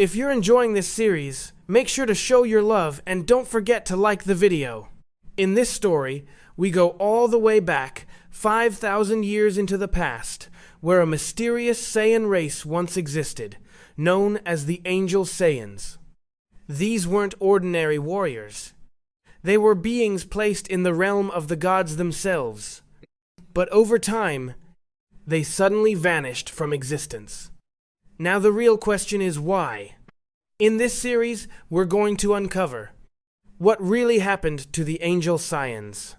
If you're enjoying this series, make sure to show your love and don't forget to like the video. In this story, we go all the way back 5,000 years into the past, where a mysterious Saiyan race once existed, known as the Angel Saiyans. These weren't ordinary warriors. They were beings placed in the realm of the gods themselves. But over time, they suddenly vanished from existence. Now the real question is why? In this series, we're going to uncover what really happened to the Angel Saiyans,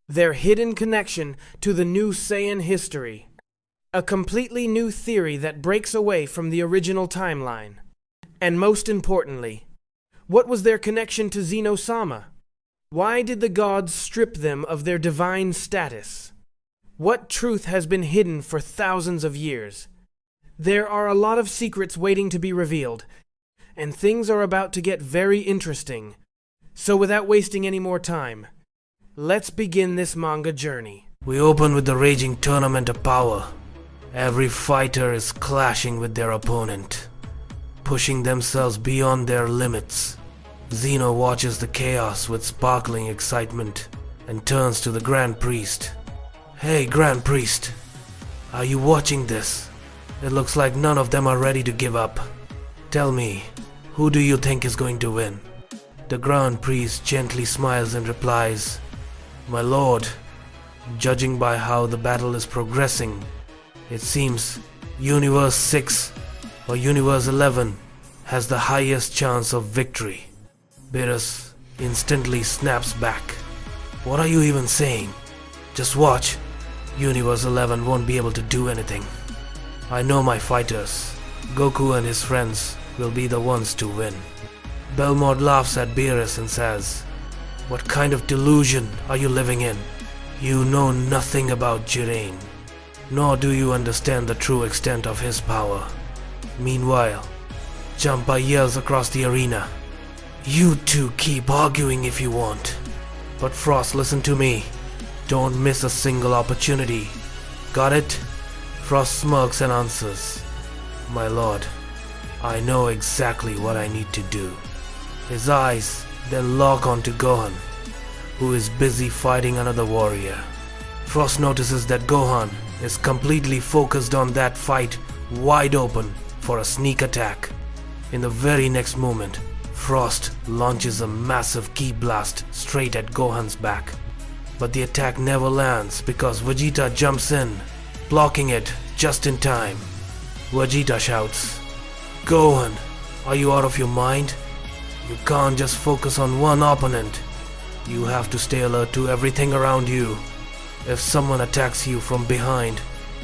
their hidden connection to the new Saiyan history, a completely new theory that breaks away from the original timeline, and most importantly, what was their connection to Zeno Sama? Why did the gods strip them of their divine status? What truth has been hidden for thousands of years? There are a lot of secrets waiting to be revealed, and things are about to get very interesting. So without wasting any more time, let's begin this manga journey. We open with the raging tournament of power. Every fighter is clashing with their opponent, pushing themselves beyond their limits. Zeno watches the chaos with sparkling excitement and turns to the Grand Priest. Hey, Grand Priest, are you watching this? It looks like none of them are ready to give up. Tell me, who do you think is going to win? The Grand Priest gently smiles and replies, My lord, judging by how the battle is progressing, it seems Universe 6 or Universe 11 has the highest chance of victory. Beerus instantly snaps back. What are you even saying? Just watch. Universe 11 won't be able to do anything. I know my fighters. Goku and his friends will be the ones to win. Belmont laughs at Beerus and says, What kind of delusion are you living in? You know nothing about Jiren, nor do you understand the true extent of his power. Meanwhile, Champa yells across the arena, You two keep arguing if you want. But Frost, listen to me. Don't miss a single opportunity. Got it? Frost smirks and answers, My lord, I know exactly what I need to do. His eyes then lock onto Gohan, who is busy fighting another warrior. Frost notices that Gohan is completely focused on that fight, wide open for a sneak attack. In the very next moment, Frost launches a massive ki blast straight at Gohan's back. But the attack never lands because Vegeta jumps in, blocking it just in time. Vegeta shouts, Gohan, are you out of your mind? You can't just focus on one opponent. You have to stay alert to everything around you. If someone attacks you from behind,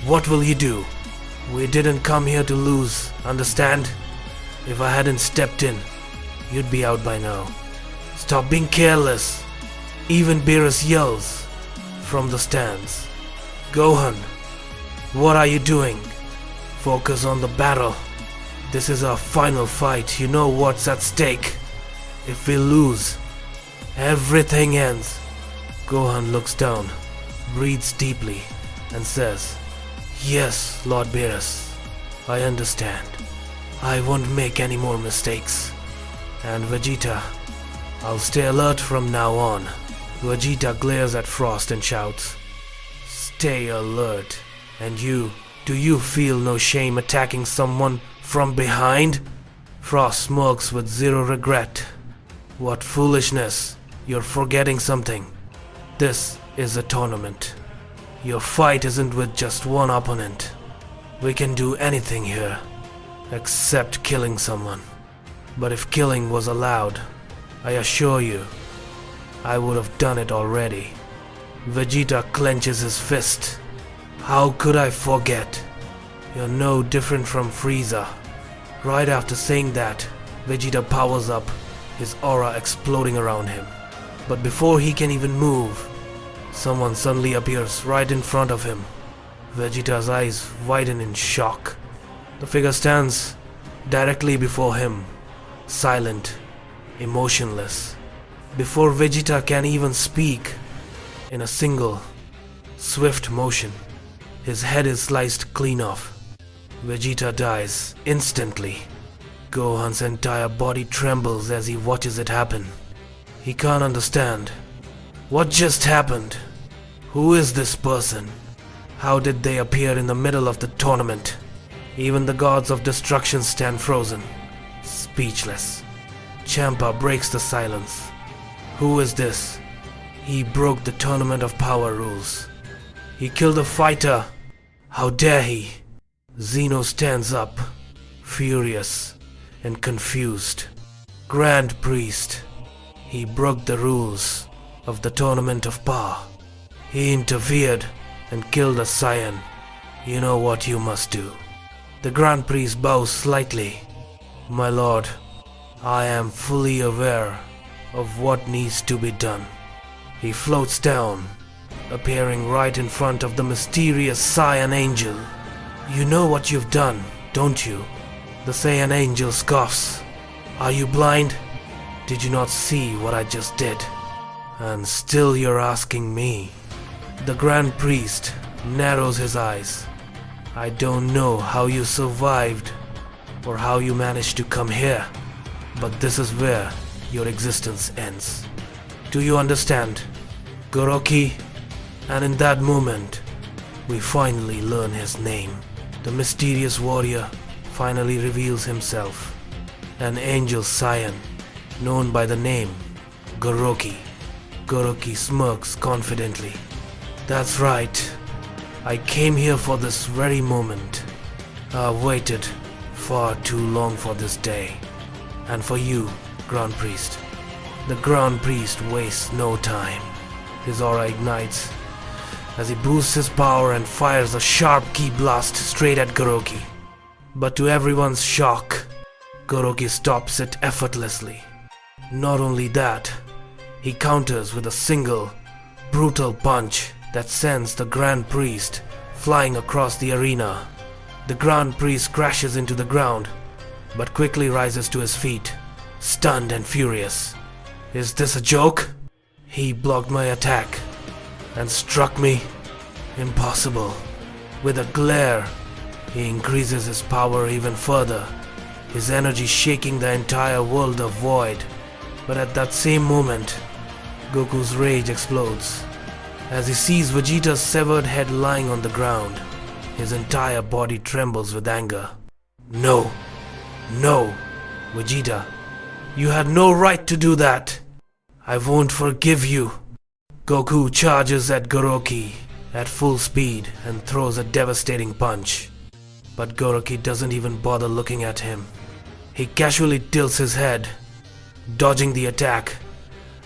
what will you do? We didn't come here to lose, understand? If I hadn't stepped in, you'd be out by now. Stop being careless. Even Beerus yells from the stands, Gohan, what are you doing? Focus on the battle. This is our final fight. You know what's at stake. If we lose, everything ends. Gohan looks down, breathes deeply, and says, Yes, Lord Beerus, I understand. I won't make any more mistakes. And Vegeta, I'll stay alert from now on. Vegeta glares at Frost and shouts, Stay alert. And you, do you feel no shame attacking someone from behind? Frost smirks with zero regret. What foolishness. You're forgetting something. This is a tournament. Your fight isn't with just one opponent. We can do anything here, except killing someone. But if killing was allowed, I assure you, I would have done it already. Vegeta clenches his fist. How could I forget? You're no different from Frieza. Right after saying that, Vegeta powers up, his aura exploding around him. But before he can even move, someone suddenly appears right in front of him. Vegeta's eyes widen in shock. The figure stands directly before him, silent, emotionless. Before Vegeta can even speak, in a single, swift motion, his head is sliced clean off. Vegeta dies instantly. Gohan's entire body trembles as he watches it happen. He can't understand. What just happened? Who is this person? How did they appear in the middle of the tournament? Even the gods of destruction stand frozen, speechless. Champa breaks the silence. Who is this? He broke the Tournament of Power rules. He killed a fighter. How dare he? Zeno stands up, furious and confused. Grand Priest. He broke the rules of the Tournament of Power. He interfered and killed a Saiyan. You know what you must do. The Grand Priest bows slightly. My lord, I am fully aware of what needs to be done. He floats down, appearing right in front of the mysterious Saiyan angel. You know what you've done, don't you? The Saiyan angel scoffs. Are you blind? Did you not see what I just did? And still you're asking me. The Grand Priest narrows his eyes. I don't know how you survived or how you managed to come here, but this is where your existence ends. Do you understand? Goroki? And in that moment, we finally learn his name. The mysterious warrior finally reveals himself. An angel Saiyan, known by the name Goroki. Goroki smirks confidently. That's right. I came here for this very moment. I've waited far too long for this day. And for you, Grand Priest. The Grand Priest wastes no time. His aura ignites as he boosts his power and fires a sharp ki blast straight at Goroki. But to everyone's shock, Goroki stops it effortlessly. Not only that, he counters with a single, brutal punch that sends the Grand Priest flying across the arena. The Grand Priest crashes into the ground, but quickly rises to his feet, stunned and furious. Is this a joke? He blocked my attack and struck me. Impossible. With a glare, he increases his power even further, his energy shaking the entire world of void. But at that same moment, Goku's rage explodes. As he sees Vegeta's severed head lying on the ground, his entire body trembles with anger. No, no, Vegeta, you had no right to do that. I won't forgive you. Goku charges at Goroki at full speed and throws a devastating punch. But Goroki doesn't even bother looking at him. He casually tilts his head, dodging the attack,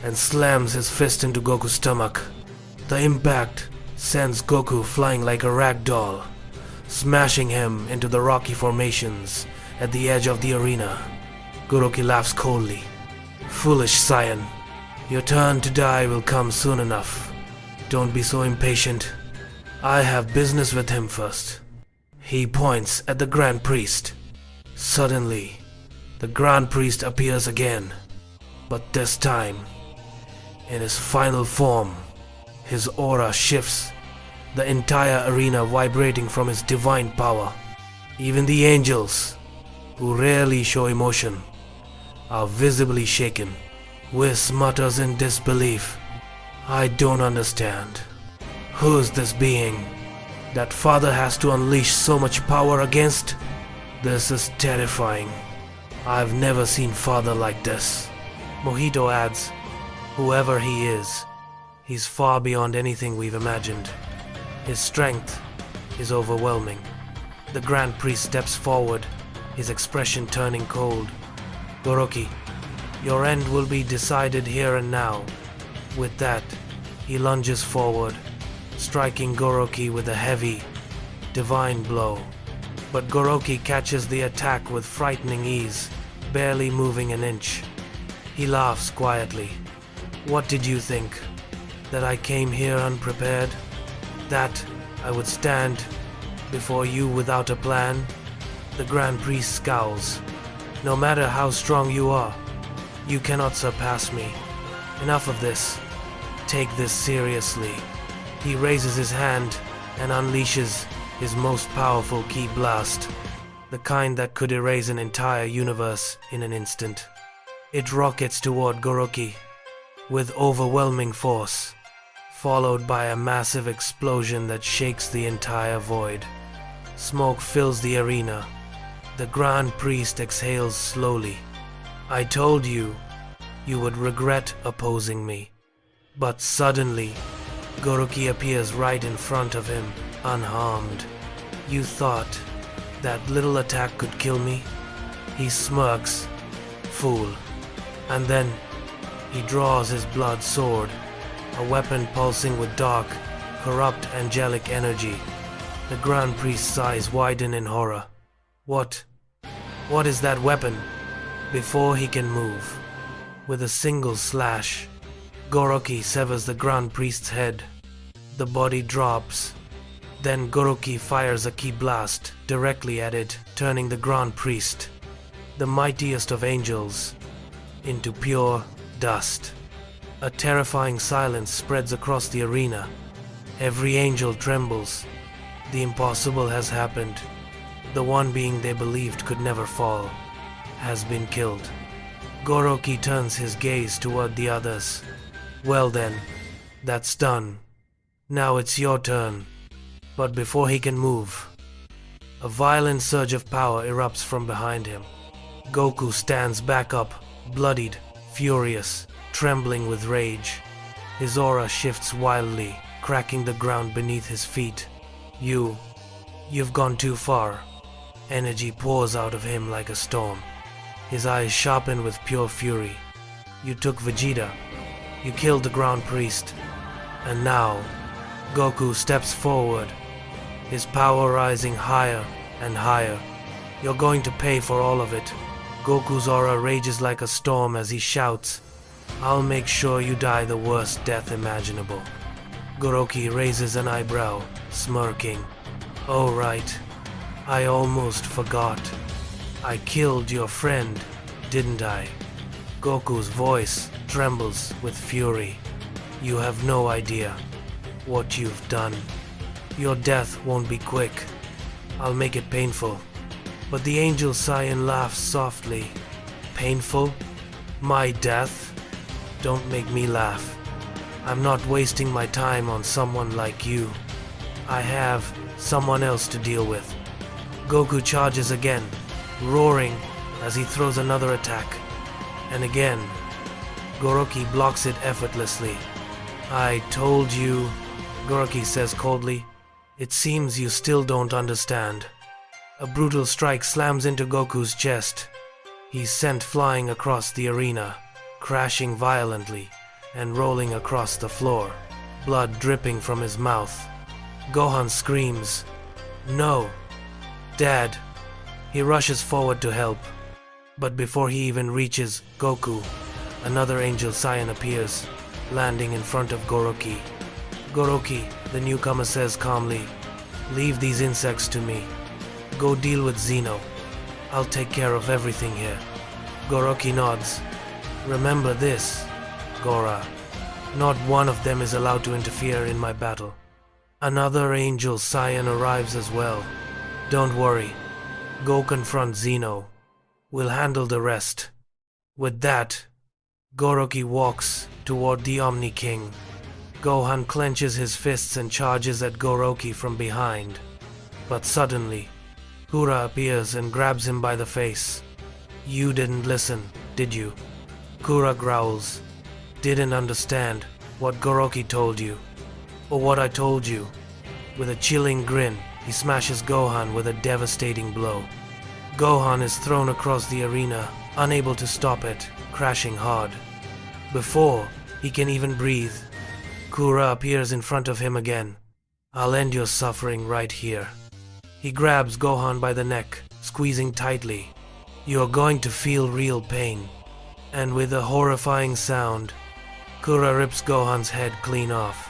and slams his fist into Goku's stomach. The impact sends Goku flying like a rag doll, smashing him into the rocky formations at the edge of the arena. Goroki laughs coldly. Foolish Saiyan, your turn to die will come soon enough. Don't be so impatient. I have business with him first. He points at the Grand Priest. Suddenly, the Grand Priest appears again, but this time, in his final form. His aura shifts, the entire arena vibrating from his divine power. Even the angels, who rarely show emotion, are visibly shaken. Whis mutters in disbelief. I don't understand. Who is this being that Father has to unleash so much power against? This is terrifying. I've never seen Father like this. Mojito adds, whoever he is, he's far beyond anything we've imagined. His strength is overwhelming. The Grand Priest steps forward, his expression turning cold. Goroki, your end will be decided here and now. With that, he lunges forward, striking Goroki with a heavy, divine blow. But Goroki catches the attack with frightening ease, barely moving an inch. He laughs quietly. What did you think? That I came here unprepared? That I would stand before you without a plan? The Grand Priest scowls. No matter how strong you are, you cannot surpass me. Enough of this. Take this seriously. He raises his hand and unleashes his most powerful ki blast. the kind that could erase an entire universe in an instant. It rockets toward Goroki with overwhelming force, followed by a massive explosion that shakes the entire void. Smoke fills the arena. The Grand Priest exhales slowly. I told you, you would regret opposing me. But suddenly, Goroki appears right in front of him, unharmed. You thought that little attack could kill me? He smirks. Fool. And then, he draws his blood sword, a weapon pulsing with dark, corrupt angelic energy. The Grand Priest's eyes widen in horror. What is that weapon? Before he can move, with a single slash, Goroki severs the Grand Priest's head. The body drops. Then Goroki fires a ki blast directly at it, turning the Grand Priest, the mightiest of angels, into pure dust. A terrifying silence spreads across the arena. Every angel trembles. The impossible has happened. The one being they believed could never fall has been killed. Goroki turns his gaze toward the others. Well then, that's done. Now it's your turn. But before he can move, a violent surge of power erupts from behind him. Goku stands back up, bloodied, furious, trembling with rage. His aura shifts wildly, cracking the ground beneath his feet. You've gone too far. Energy pours out of him like a storm. His eyes sharpen with pure fury. You took Vegeta. You killed the Grand Priest. And now, Goku steps forward, his power rising higher and higher. You're going to pay for all of it. Goku's aura rages like a storm as he shouts, I'll make sure you die the worst death imaginable. Goroki raises an eyebrow, smirking. Oh right, I almost forgot. I killed your friend, didn't I? Goku's voice trembles with fury. You have no idea what you've done. Your death won't be quick. I'll make it painful. But the angel Saiyan laughs softly. Painful? My death? Don't make me laugh. I'm not wasting my time on someone like you. I have someone else to deal with. Goku charges again, roaring as he throws another attack. And again, Goroki blocks it effortlessly. I told you, Goroki says coldly. It seems you still don't understand. A brutal strike slams into Goku's chest. He's sent flying across the arena, crashing violently and rolling across the floor, blood dripping from his mouth. Gohan screams, No! Dad! He rushes forward to help. But before he even reaches Goku, another Angel Saiyan appears, landing in front of Goroki. Goroki, the newcomer says calmly, Leave these insects to me. Go deal with Zeno. I'll take care of everything here. Goroki nods. Remember this, Gora. Not one of them is allowed to interfere in my battle. Another Angel Saiyan arrives as well. Don't worry. Go confront Zeno. We'll handle the rest. With that, Goroki walks toward the Omni King. Gohan clenches his fists and charges at Goroki from behind. But suddenly, Kura appears and grabs him by the face. You didn't listen, did you? Kura growls. Didn't understand what Goroki told you, or what I told you. With a chilling grin, he smashes Gohan with a devastating blow. Gohan is thrown across the arena, unable to stop it, crashing hard. Before he can even breathe, Kura appears in front of him again. I'll end your suffering right here. He grabs Gohan by the neck, squeezing tightly. You're going to feel real pain. And with a horrifying sound, Kura rips Gohan's head clean off.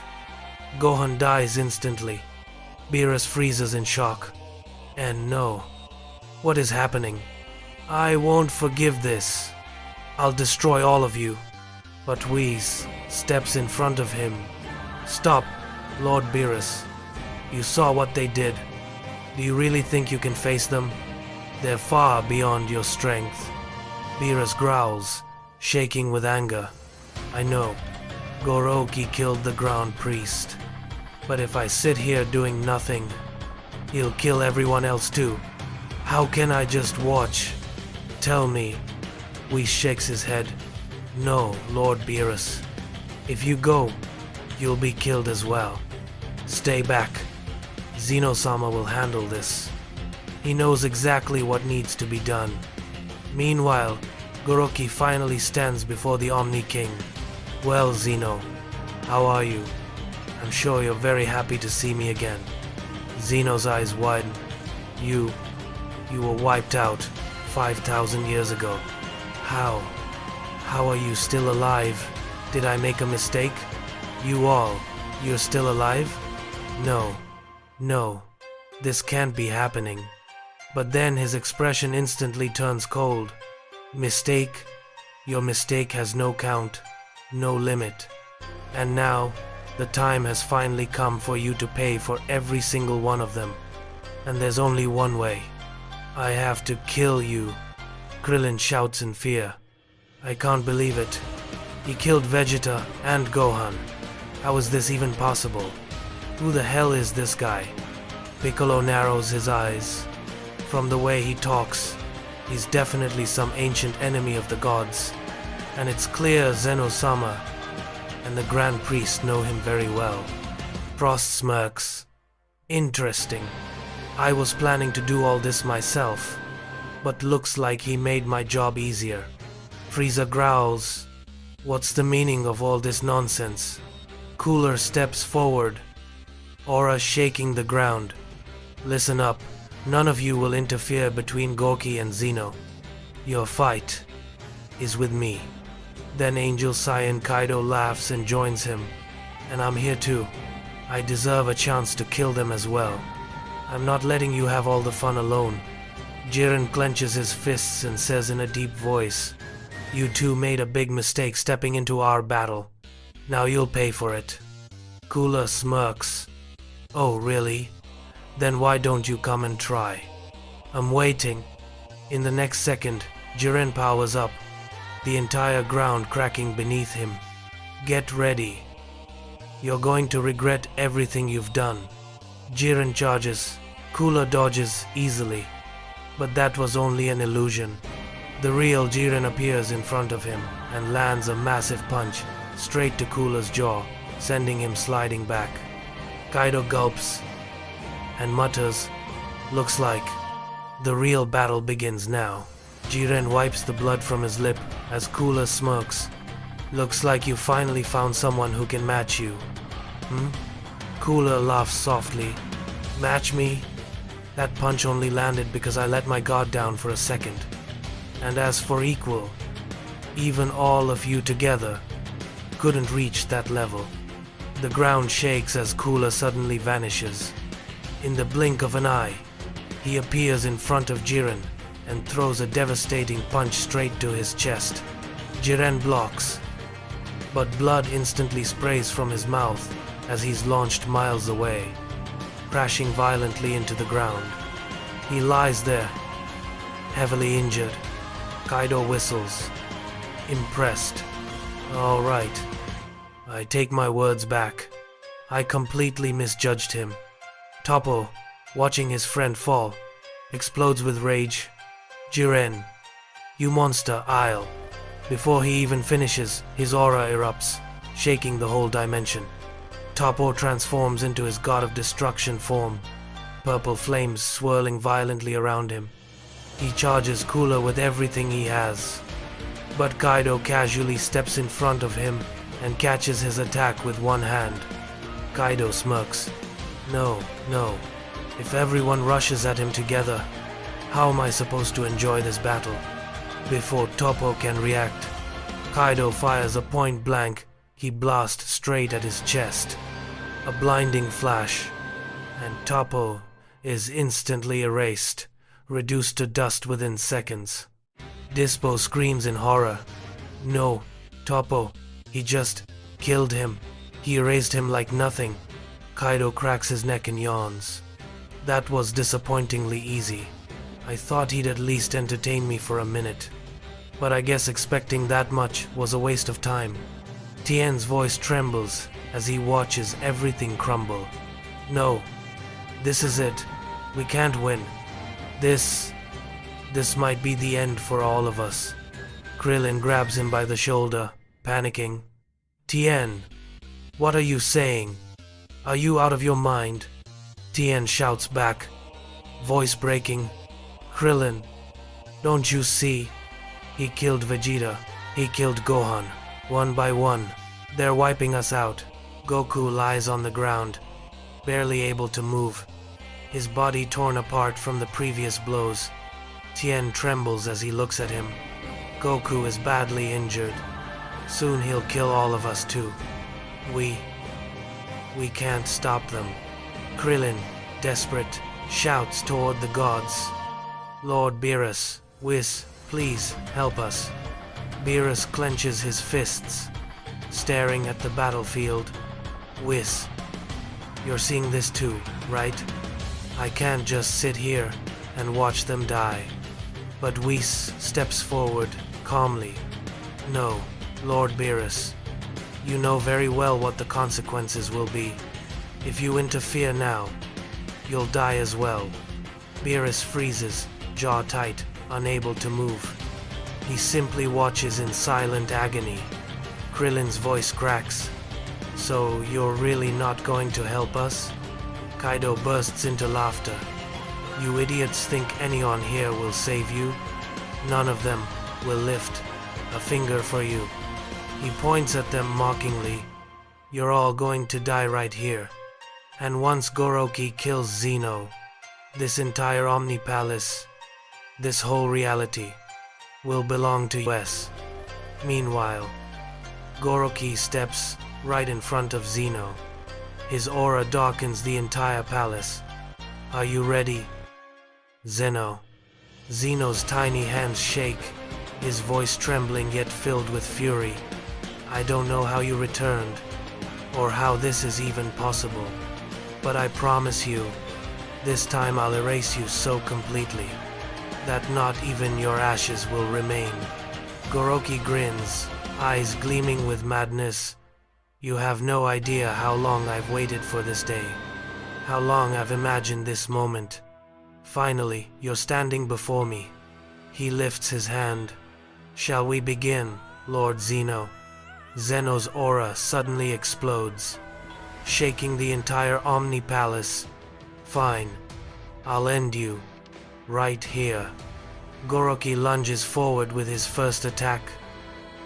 Gohan dies instantly. Beerus freezes in shock. And no. What is happening? I won't forgive this. I'll destroy all of you. But Whis steps in front of him. Stop, Lord Beerus. You saw what they did. Do you really think you can face them? They're far beyond your strength. Beerus growls, shaking with anger. I know, Goroki killed the ground priest. But if I sit here doing nothing, he'll kill everyone else too. How can I just watch? Tell me. Whis shakes his head. No, Lord Beerus. If you go, you'll be killed as well. Stay back. Zeno Sama will handle this. He knows exactly what needs to be done. Meanwhile, Goroki finally stands before the Omni King. Well, Zeno, how are you? I'm sure you're very happy to see me again. Zeno's eyes widen. You were wiped out 5,000 years ago. How? How are you still alive? Did I make a mistake? You're still alive? No, this can't be happening. But then his expression instantly turns cold. Mistake? Your mistake has no count, no limit. And now, the time has finally come for you to pay for every single one of them. And there's only one way. I have to kill you. Krillin shouts in fear. I can't believe it. He killed Vegeta and Gohan. How is this even possible? Who the hell is this guy? Piccolo narrows his eyes. From the way he talks, he's definitely some ancient enemy of the gods. And it's clear Zeno Sama and the Grand Priest know him very well. Frost smirks. Interesting. I was planning to do all this myself, but looks like he made my job easier. Frieza growls. What's the meaning of all this nonsense? Cooler steps forward, aura shaking the ground. Listen up. None of you will interfere between Goku and Zeno. Your fight is with me. Then Angel Saiyan Kaido laughs and joins him. And I'm here too. I deserve a chance to kill them as well. I'm not letting you have all the fun alone. Jiren clenches his fists and says in a deep voice, You two made a big mistake stepping into our battle. Now you'll pay for it. Cooler smirks. Oh, really? Then why don't you come and try? I'm waiting. In the next second, Jiren powers up, the entire ground cracking beneath him. Get ready. You're going to regret everything you've done. Jiren charges. Cooler dodges easily. But that was only an illusion. The real Jiren appears in front of him and lands a massive punch straight to Cooler's jaw, sending him sliding back. Kaido gulps and mutters, Looks like the real battle begins now. Jiren wipes the blood from his lip as Cooler smirks. Looks like you finally found someone who can match you. Cooler laughs softly. Match me? That punch only landed because I let my guard down for a second. And as for equal, even all of you together couldn't reach that level. The ground shakes as Cooler suddenly vanishes. In the blink of an eye, he appears in front of Jiren and throws a devastating punch straight to his chest. Jiren blocks, but blood instantly sprays from his mouth as he's launched miles away, crashing violently into the ground. He lies there, heavily injured. Kaido whistles, impressed. All right, I take my words back. I completely misjudged him. Toppo, watching his friend fall, explodes with rage. Jiren, you monster, I'll. Before he even finishes, his aura erupts, shaking the whole dimension. Toppo transforms into his god of destruction form, purple flames swirling violently around him. He charges Cooler with everything he has. But Kaido casually steps in front of him and catches his attack with one hand. Kaido smirks. No. If everyone rushes at him together, how am I supposed to enjoy this battle? Before Toppo can react, Kaido fires a point blank. He blasts straight at his chest. A blinding flash, and Toppo is instantly erased, reduced to dust within seconds. Dispo screams in horror. No, Toppo, he just killed him. He erased him like nothing. Kaido cracks his neck and yawns. That was disappointingly easy. I thought he'd at least entertain me for a minute. But I guess expecting that much was a waste of time. Tien's voice trembles as he watches everything crumble. No, this is it. We can't win. This might be the end for all of us. Krillin grabs him by the shoulder, panicking. Tien, what are you saying? Are you out of your mind? Tien shouts back, voice breaking. Krillin, don't you see? He killed Vegeta. He killed Gohan. One by one. They're wiping us out. Goku lies on the ground, barely able to move, his body torn apart from the previous blows. Tien trembles as he looks at him. Goku is badly injured. Soon he'll kill all of us too. We can't stop them. Krillin, desperate, shouts toward the gods. Lord Beerus, Whis, please help us. Beerus clenches his fists, staring at the battlefield. Whis, you're seeing this too, right? I can't just sit here and watch them die. But Whis steps forward, calmly. No, Lord Beerus, you know very well what the consequences will be. If you interfere now, you'll die as well. Beerus freezes, jaw tight, unable to move. He simply watches in silent agony. Krillin's voice cracks. So you're really not going to help us? Kaido bursts into laughter. You idiots think anyone here will save you? None of them will lift a finger for you. He points at them mockingly. You're all going to die right here. And once Goroki kills Zeno, this entire Omni Palace, this whole reality, will belong to us. Meanwhile, Goroki steps right in front of Zeno. His aura darkens the entire palace. Are you ready? Zeno. Zeno's tiny hands shake, his voice trembling yet filled with fury. I don't know how you returned, or how this is even possible, but I promise you, this time I'll erase you so completely that not even your ashes will remain. Goroki grins, eyes gleaming with madness. You have no idea how long I've waited for this day, how long I've imagined this moment. Finally, you're standing before me. He lifts his hand. Shall we begin, Lord Zeno? Zeno's aura suddenly explodes, shaking the entire Omni Palace. Fine, I'll end you, right here. Goroki lunges forward with his first attack,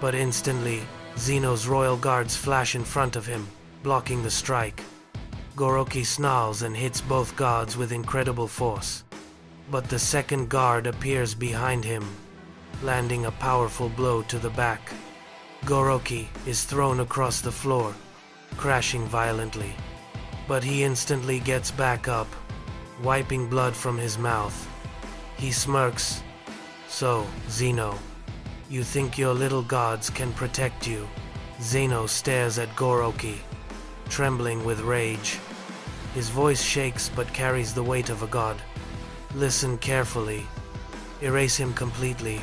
but instantly, Zeno's royal guards flash in front of him, blocking the strike. Goroki snarls and hits both guards with incredible force, but the second guard appears behind him, landing a powerful blow to the back. Goroki is thrown across the floor, crashing violently, but he instantly gets back up, wiping blood from his mouth. He smirks. So, Zeno, you think your little gods can protect you? Zeno stares at Goroki, trembling with rage. His voice shakes but carries the weight of a god. Listen carefully. Erase him completely.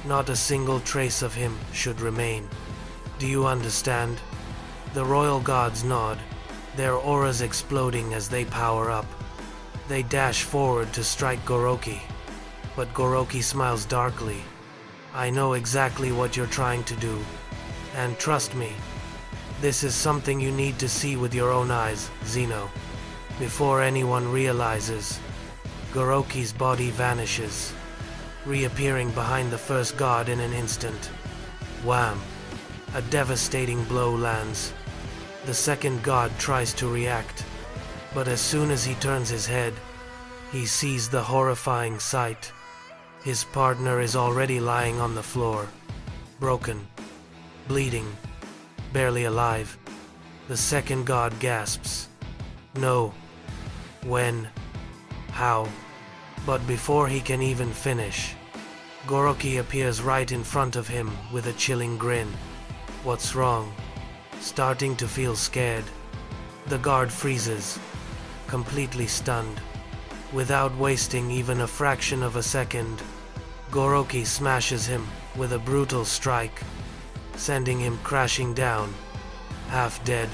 Not a single trace of him should remain. Do you understand? The royal gods nod, their auras exploding as they power up. They dash forward to strike Goroki, but Goroki smiles darkly. I know exactly what you're trying to do, and trust me, this is something you need to see with your own eyes, Zeno. Before anyone realizes, Goroki's body vanishes, reappearing behind the first god in an instant. Wham! A devastating blow lands. The second god tries to react, but as soon as he turns his head, he sees the horrifying sight. His partner is already lying on the floor, broken, bleeding, barely alive. The second god gasps. No. When? How? But before he can even finish, Goroki appears right in front of him with a chilling grin. What's wrong? Starting to feel scared. The guard freezes, completely stunned. Without wasting even a fraction of a second, Goroki smashes him with a brutal strike, sending him crashing down, half dead.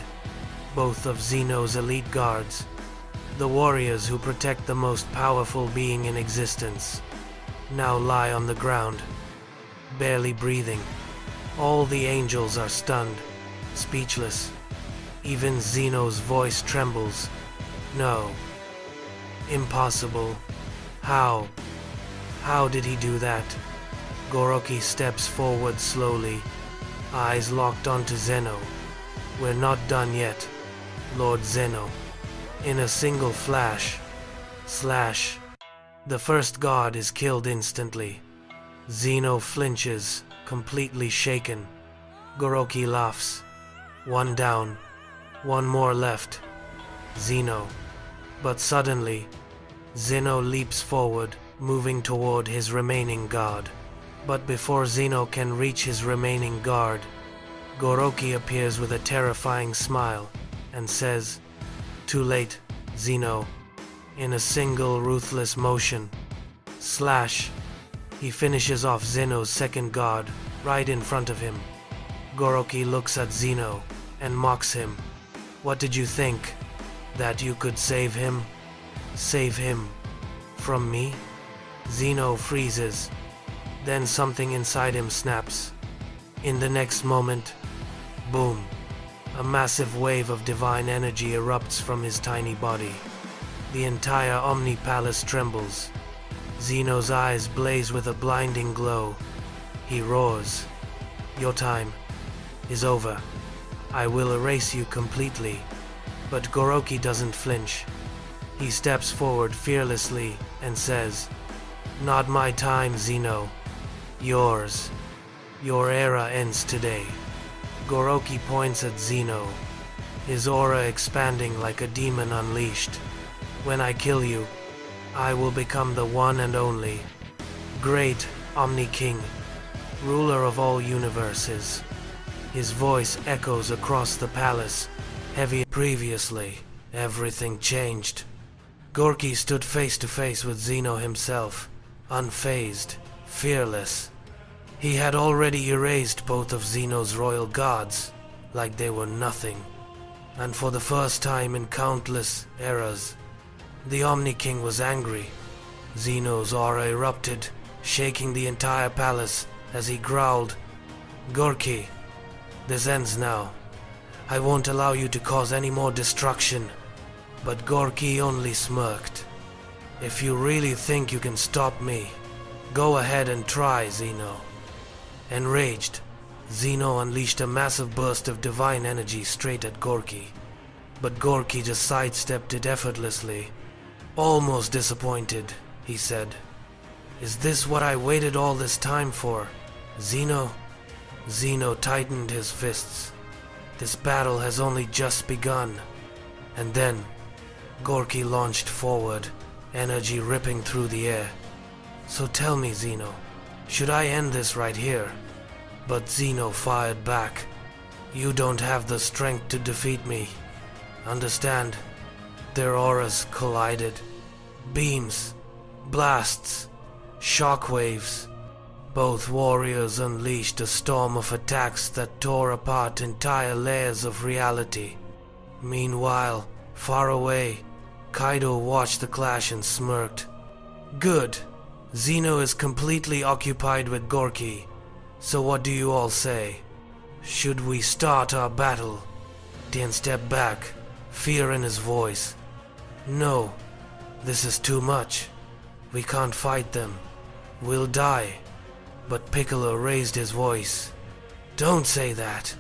Both of Zeno's elite guards, the warriors who protect the most powerful being in existence, now lie on the ground, barely breathing. All the angels are stunned, speechless. Even Zeno's voice trembles. No. Impossible. How? How did he do that? Goroki steps forward slowly, eyes locked onto Zeno. We're not done yet, Lord Zeno. In a single flash, slash, the first guard is killed instantly. Zeno flinches, completely shaken. Goroki laughs. One down, one more left. Zeno. But suddenly, Zeno leaps forward, moving toward his remaining guard. But before Zeno can reach his remaining guard, Goroki appears with a terrifying smile and says, "Too late, Zeno." In a single ruthless motion, slash, he finishes off Zeno's second guard right in front of him. Goroki looks at Zeno and mocks him. "What did you think? That you could save him? Save him from me?" Zeno freezes. Then something inside him snaps. In the next moment, boom, a massive wave of divine energy erupts from his tiny body. The entire Omni Palace trembles. Zeno's eyes blaze with a blinding glow. He roars, "Your time is over. I will erase you completely." But Goroki doesn't flinch. He steps forward fearlessly and says, "Not my time, Zeno. Yours. Your era ends today." Goroki points at Zeno, his aura expanding like a demon unleashed. "When I kill you, I will become the one and only, great Omni King, ruler of all universes." His voice echoes across the palace, heavy. Previously, everything changed. Goroki stood face to face with Zeno himself, unfazed, fearless. He had already erased both of Zeno's royal guards, like they were nothing. And for the first time in countless eras, the Omni King was angry. Zeno's aura erupted, shaking the entire palace as he growled, "Goroki, this ends now. I won't allow you to cause any more destruction." But Goroki only smirked. "If you really think you can stop me, go ahead and try, Zeno." Enraged, Zeno unleashed a massive burst of divine energy straight at Goroki. But Goroki just sidestepped it effortlessly. "Almost disappointed," he said. "Is this what I waited all this time for, Zeno?" Zeno tightened his fists. "This battle has only just begun." And then, Goroki launched forward, energy ripping through the air. "So tell me, Zeno, should I end this right here?" But Zeno fired back. "You don't have the strength to defeat me. Understand?" Their auras collided. Beams, blasts, shockwaves. Both warriors unleashed a storm of attacks that tore apart entire layers of reality. Meanwhile, far away, Kaido watched the clash and smirked. "Good. Zeno is completely occupied with Goroki. So what do you all say? Should we start our battle?" Tien stepped back, fear in his voice. "No, this is too much. We can't fight them. We'll die." But Piccolo raised his voice. "Don't say that.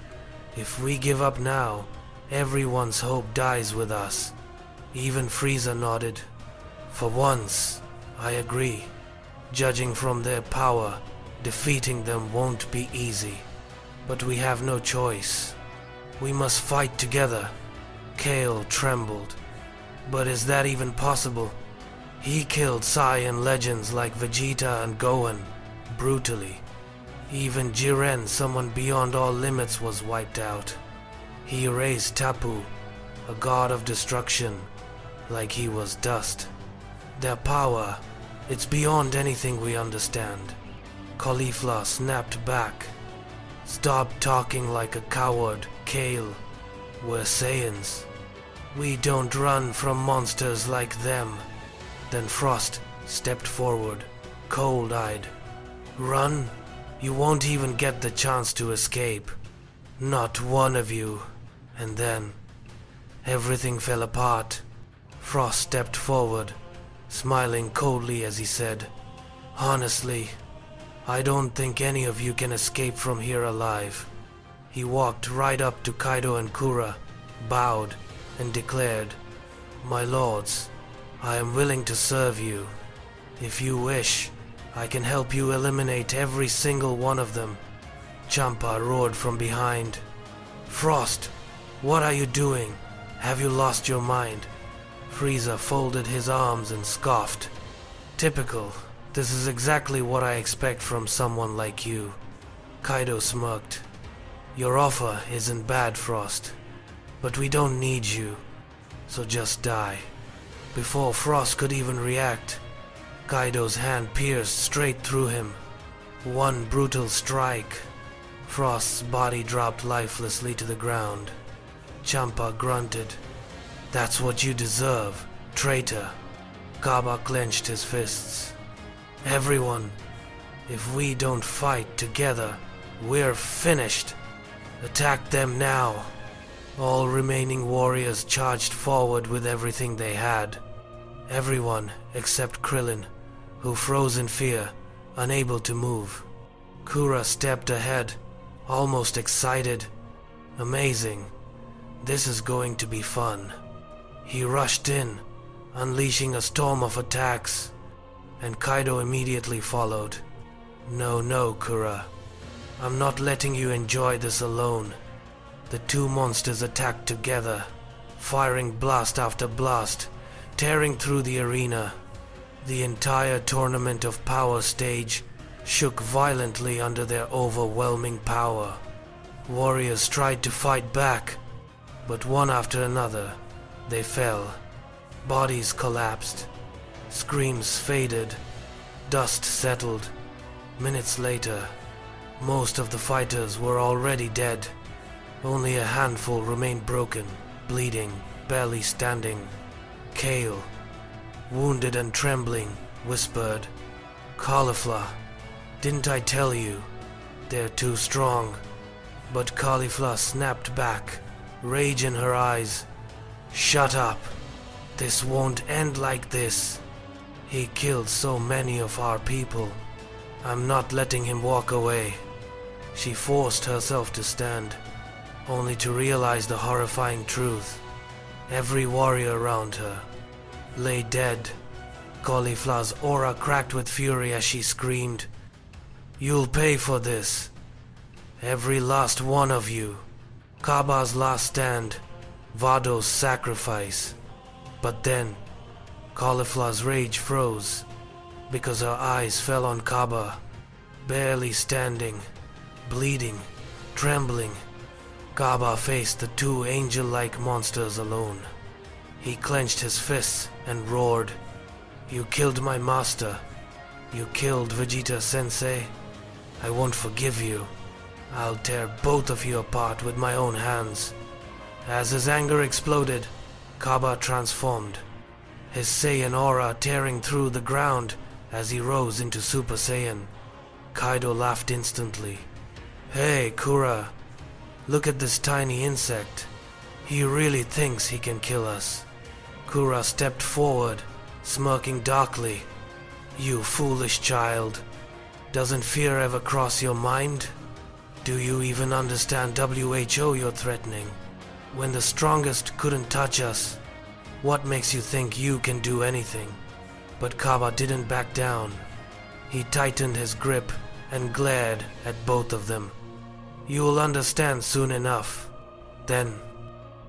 If we give up now, everyone's hope dies with us." Even Frieza nodded. "For once, I agree. Judging from their power, defeating them won't be easy. But we have no choice. We must fight together." Kale trembled. "But is that even possible? He killed Saiyan legends like Vegeta and Gohan, brutally. Even Jiren, someone beyond all limits, was wiped out. He erased Tapu, a god of destruction, like he was dust. Their power, it's beyond anything we understand. Caulifla snapped back. Stop talking like a coward, Kale. We're Saiyans. We don't run from monsters like them. Then Frost stepped forward, cold-eyed. Run? You won't even get the chance to escape. Not one of you. And then, everything fell apart. Frost stepped forward, smiling coldly as he said, "Honestly, I don't think any of you can escape from here alive." He walked right up to Kaido and Kura, bowed, and declared, "My lords, I am willing to serve you. If you wish, I can help you eliminate every single one of them." Champa roared from behind, "Frost, what are you doing? Have you lost your mind?" Frieza folded his arms and scoffed. "Typical. This is exactly what I expect from someone like you." Kaido smirked. "Your offer isn't bad, Frost. But we don't need you. So just die." Before Frost could even react, Kaido's hand pierced straight through him. One brutal strike. Frost's body dropped lifelessly to the ground. Champa grunted. "That's what you deserve, traitor." Kaba clenched his fists. "Everyone, if we don't fight together, we're finished. Attack them now." All remaining warriors charged forward with everything they had. Everyone except Krillin, who froze in fear, unable to move. Kura stepped ahead, almost excited. Amazing. This is going to be fun. He rushed in, unleashing a storm of attacks, and Kaido immediately followed. No, Kura. I'm not letting you enjoy this alone." The two monsters attacked together, firing blast after blast, tearing through the arena. The entire Tournament of Power stage shook violently under their overwhelming power. Warriors tried to fight back, but one after another, they fell. Bodies collapsed. Screams faded. Dust settled. Minutes later, most of the fighters were already dead. Only a handful remained broken, bleeding, barely standing. Kale, wounded and trembling, whispered, "Caulifla, didn't I tell you? They're too strong." But Caulifla snapped back, rage in her eyes. "Shut up. This won't end like this. He killed so many of our people. I'm not letting him walk away." She forced herself to stand, only to realize the horrifying truth. Every warrior around her lay dead. Caulifla's aura cracked with fury as she screamed, "You'll pay for this. Every last one of you. Kaba's last stand. Vado's sacrifice." But then, Caulifla's rage froze, because her eyes fell on Kaba, barely standing, bleeding, trembling. Kaba faced the two angel-like monsters alone. He clenched his fists and roared, "You killed my master. You killed Vegeta-sensei. I won't forgive you. I'll tear both of you apart with my own hands." As his anger exploded, Kaba transformed, his Saiyan aura tearing through the ground as he rose into Super Saiyan. Kaido laughed instantly. "Hey, Kura, look at this tiny insect. He really thinks he can kill us." Kura stepped forward, smirking darkly. "You foolish child. Doesn't fear ever cross your mind? Do you even understand WHO you're threatening? When the strongest couldn't touch us, what makes you think you can do anything?" But Kaba didn't back down. He tightened his grip and glared at both of them. "You'll understand soon enough." Then,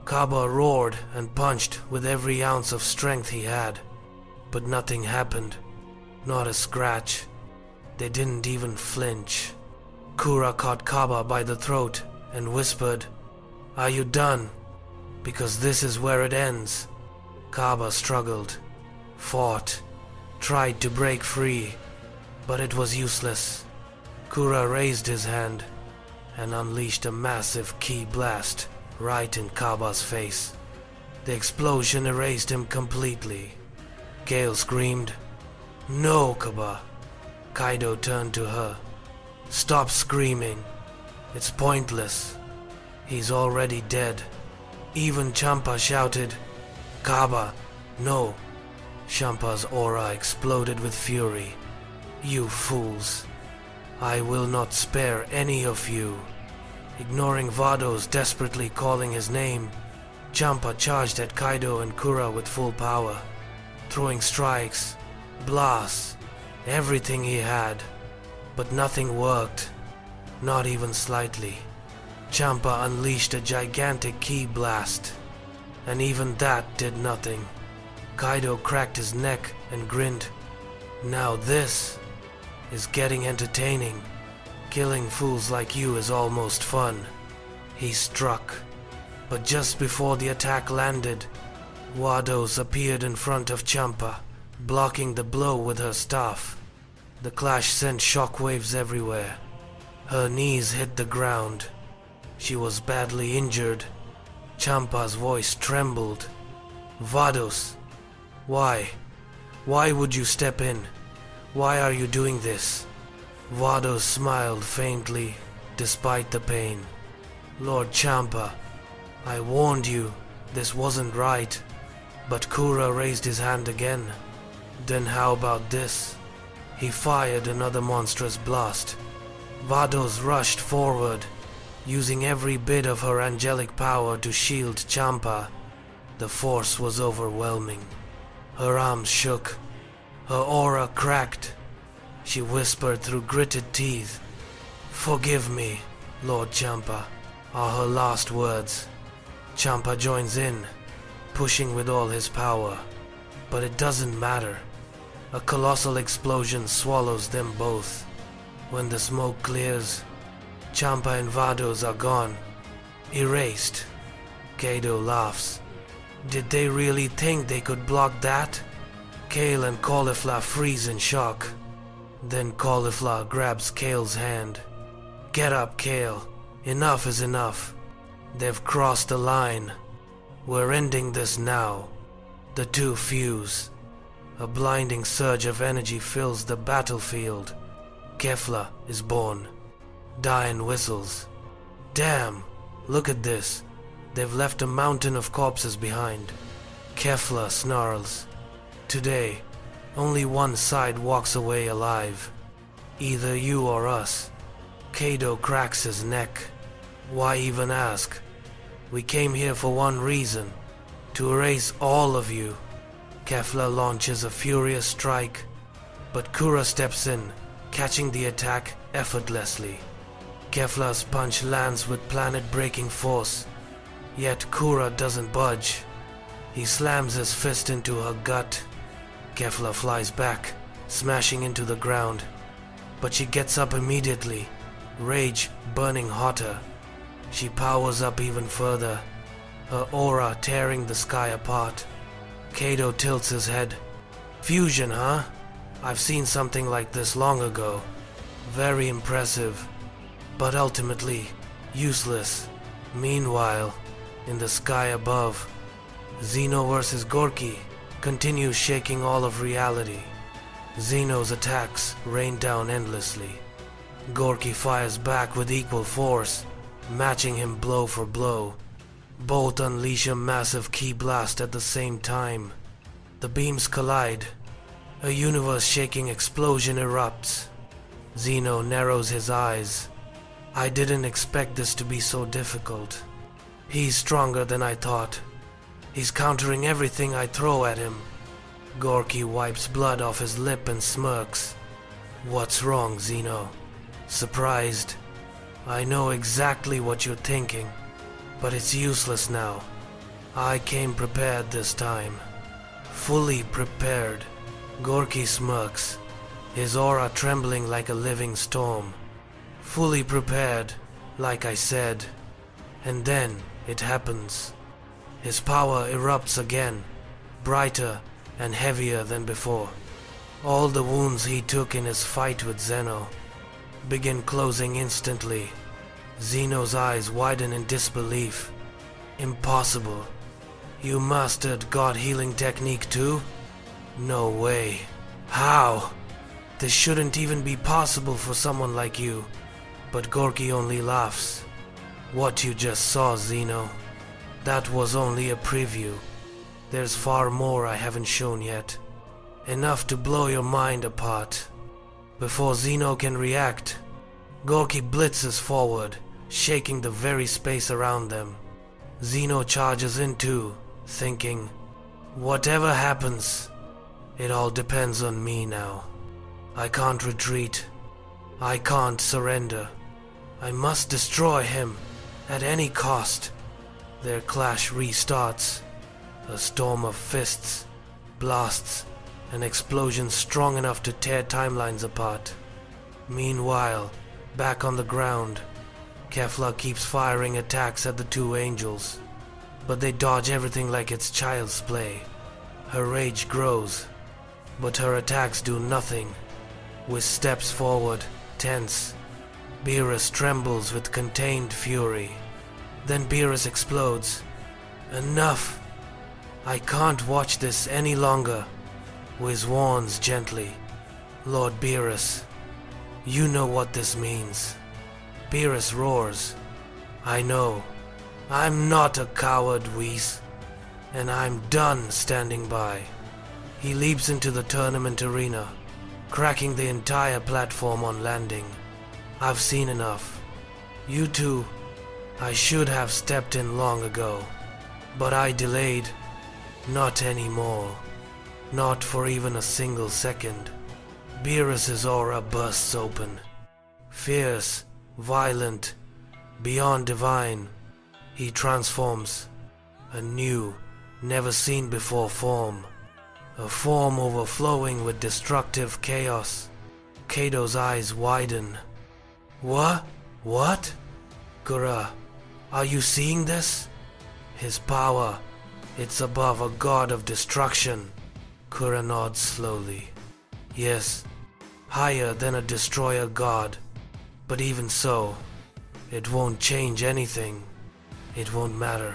Kaba roared and punched with every ounce of strength he had. But nothing happened. Not a scratch. They didn't even flinch. Kura caught Kaba by the throat and whispered, "Are you done? Because this is where it ends." Kaba struggled, fought, tried to break free, but it was useless. Kura raised his hand and unleashed a massive ki blast right in Kaba's face. The explosion erased him completely. Kale screamed, "No, Kaba!" Kaido turned to her. "Stop screaming. It's pointless. He's already dead." Even Champa shouted, "Kaba, no!" Champa's aura exploded with fury. "You fools! I will not spare any of you." Ignoring Vados desperately calling his name, Champa charged at Kaido and Kura with full power, throwing strikes, blasts, everything he had. But nothing worked, not even slightly. Champa unleashed a gigantic ki blast, and even that did nothing. Kaido cracked his neck and grinned. "Now this is getting entertaining. Killing fools like you is almost fun." He struck, but just before the attack landed, Vados appeared in front of Champa, blocking the blow with her staff. The clash sent shockwaves everywhere. Her knees hit the ground. She was badly injured. Champa's voice trembled. "Vados, why? Why would you step in? Why are you doing this?" Vados smiled faintly, despite the pain. "Lord Champa, I warned you this wasn't right." But Kura raised his hand again. "Then how about this?" He fired another monstrous blast. Vados rushed forward, using every bit of her angelic power to shield Champa. The force was overwhelming. Her arms shook. Her aura cracked. She whispered through gritted teeth, "Forgive me, Lord Champa," are her last words. Champa joins in, pushing with all his power. But it doesn't matter. A colossal explosion swallows them both. When the smoke clears, Champa and Vados are gone, erased. Kaido laughs. Did they really think they could block that? Kale and Caulifla freeze in shock. Then Caulifla grabs Kale's hand. "Get up, Kale. Enough is enough. They've crossed the line. We're ending this now." The two fuse. A blinding surge of energy fills the battlefield. Kefla is born. Diane whistles. "Damn, look at this. They've left a mountain of corpses behind." Kefla snarls. "Today, only one side walks away alive. Either you or us." Kaido cracks his neck. "Why even ask? We came here for one reason, to erase all of you." Kefla launches a furious strike, but Kura steps in, catching the attack effortlessly. Kefla's punch lands with planet-breaking force, yet Kura doesn't budge. He slams his fist into her gut. Kefla flies back, smashing into the ground, but she gets up immediately, rage burning hotter. She powers up even further, her aura tearing the sky apart. Kaido tilts his head. "Fusion, huh? I've seen something like this long ago. Very impressive, but ultimately useless." Meanwhile, in the sky above, Zeno vs. Gorky continues shaking all of reality. Zeno's attacks rain down endlessly. Gorky fires back with equal force, matching him blow for blow. Both unleash a massive ki blast at the same time. The beams collide. A universe-shaking explosion erupts. Zeno narrows his eyes. "I didn't expect this to be so difficult. He's stronger than I thought. He's countering everything I throw at him." Gorky wipes blood off his lip and smirks. "What's wrong, Zeno? Surprised? I know exactly what you're thinking, but it's useless now. I came prepared this time. Fully prepared." Gorky smirks, his aura trembling like a living storm. "Fully prepared, like I said." And then it happens. His power erupts again, brighter and heavier than before. All the wounds he took in his fight with Zeno begin closing instantly. Zeno's eyes widen in disbelief. Impossible. You mastered God healing technique too? No way. How? This shouldn't even be possible for someone like you. But Gorky only laughs. What you just saw, Zeno, that was only a preview. There's far more I haven't shown yet. Enough to blow your mind apart. Before Zeno can react, Gorky blitzes forward, shaking the very space around them. Zeno charges in too, thinking, whatever happens, it all depends on me now. I can't retreat. I can't surrender. I must destroy him at any cost. Their clash restarts. A storm of fists, blasts, and explosions strong enough to tear timelines apart. Meanwhile, back on the ground, Kefla keeps firing attacks at the two angels, but they dodge everything like it's child's play. Her rage grows, but her attacks do nothing. With steps forward, tense, Beerus trembles with contained fury. Then Beerus explodes. Enough! I can't watch this any longer. Whiz warns gently. Lord Beerus, you know what this means. Beerus roars. I know. I'm not a coward, Whis. And I'm done standing by. He leaps into the tournament arena, cracking the entire platform on landing. I've seen enough. You two, I should have stepped in long ago. But I delayed. Not anymore. Not for even a single second. Beerus's aura bursts open. Fierce, violent, beyond divine. He transforms. A new, never seen before form. A form overflowing with destructive chaos. Kado's eyes widen. What? What? Kura, are you seeing this? His power, it's above a god of destruction. Kura nods slowly. Yes, higher than a destroyer god. But even so, it won't change anything. It won't matter.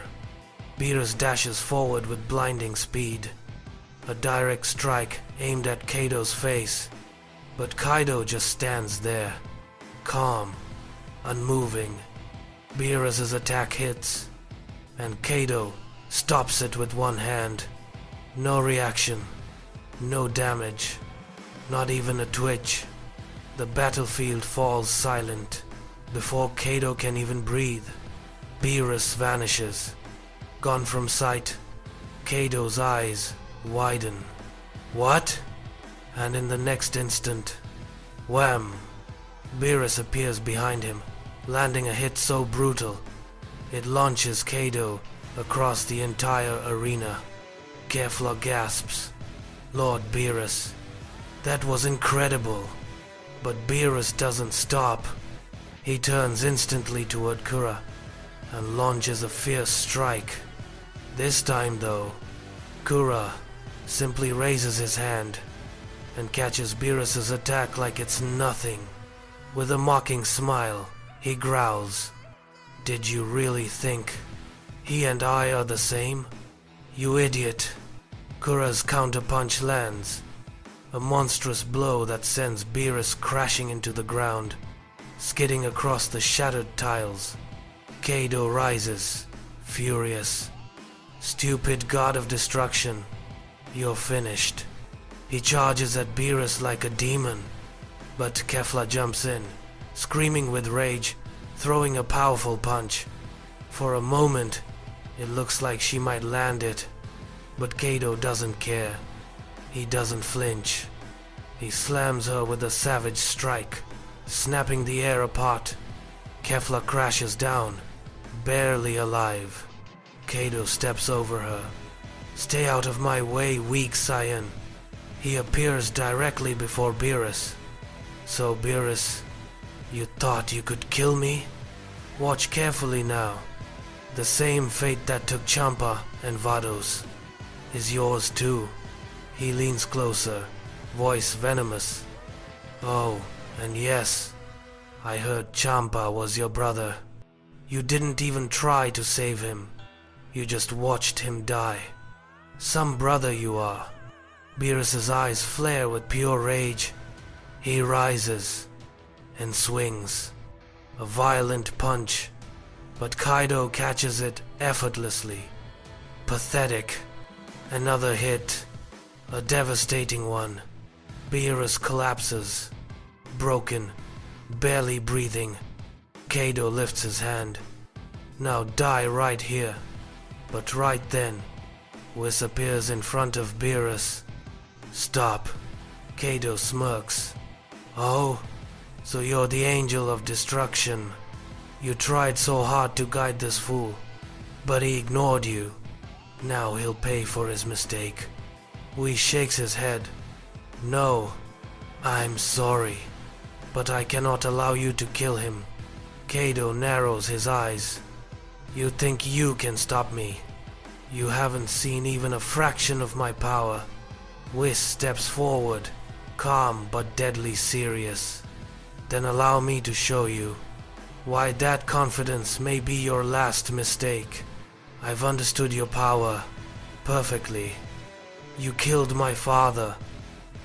Beerus dashes forward with blinding speed. A direct strike aimed at Kado's face. But Kaido just stands there, calm, unmoving. Beerus's attack hits, and Kado stops it with one hand. No reaction, no damage, not even a twitch. The battlefield falls silent. Before Kado can even breathe, Beerus vanishes. Gone from sight, Kado's eyes widen. What? And in the next instant, wham! Beerus appears behind him, landing a hit so brutal, it launches Kado across the entire arena. Kefla gasps. Lord Beerus, that was incredible. But Beerus doesn't stop. He turns instantly toward Kura and launches a fierce strike. This time though, Kura simply raises his hand and catches Beerus's attack like it's nothing. With a mocking smile, he growls, "Did you really think he and I are the same? You idiot." Kura's counterpunch lands, a monstrous blow that sends Beerus crashing into the ground, skidding across the shattered tiles. Kado rises, furious. "Stupid god of destruction, you're finished." He charges at Beerus like a demon, but Kefla jumps in, screaming with rage, throwing a powerful punch. For a moment, it looks like she might land it, but Kado doesn't care. He doesn't flinch. He slams her with a savage strike, snapping the air apart. Kefla crashes down, barely alive. Kado steps over her. "Stay out of my way, weak Saiyan." He appears directly before Beerus. "So Beerus, you thought you could kill me? Watch carefully now. The same fate that took Champa and Vados is yours too." He leans closer, voice venomous. "Oh, and yes, I heard Champa was your brother. You didn't even try to save him. You just watched him die. Some brother you are." Beerus's eyes flare with pure rage. He rises and swings. A violent punch, but Kaido catches it effortlessly. Pathetic. Another hit. A devastating one. Beerus collapses. Broken. Barely breathing. Kaido lifts his hand. "Now die right here." But right then, Whis appears in front of Beerus. "Stop." Kaido smirks. "Oh, so you're the angel of destruction. You tried so hard to guide this fool, but he ignored you. Now he'll pay for his mistake." Whis shakes his head. "No, I'm sorry, but I cannot allow you to kill him." Kaido narrows his eyes. "You think you can stop me? You haven't seen even a fraction of my power." Whis steps forward, calm but deadly serious. "Then allow me to show you why that confidence may be your last mistake. I've understood your power perfectly. You killed my father,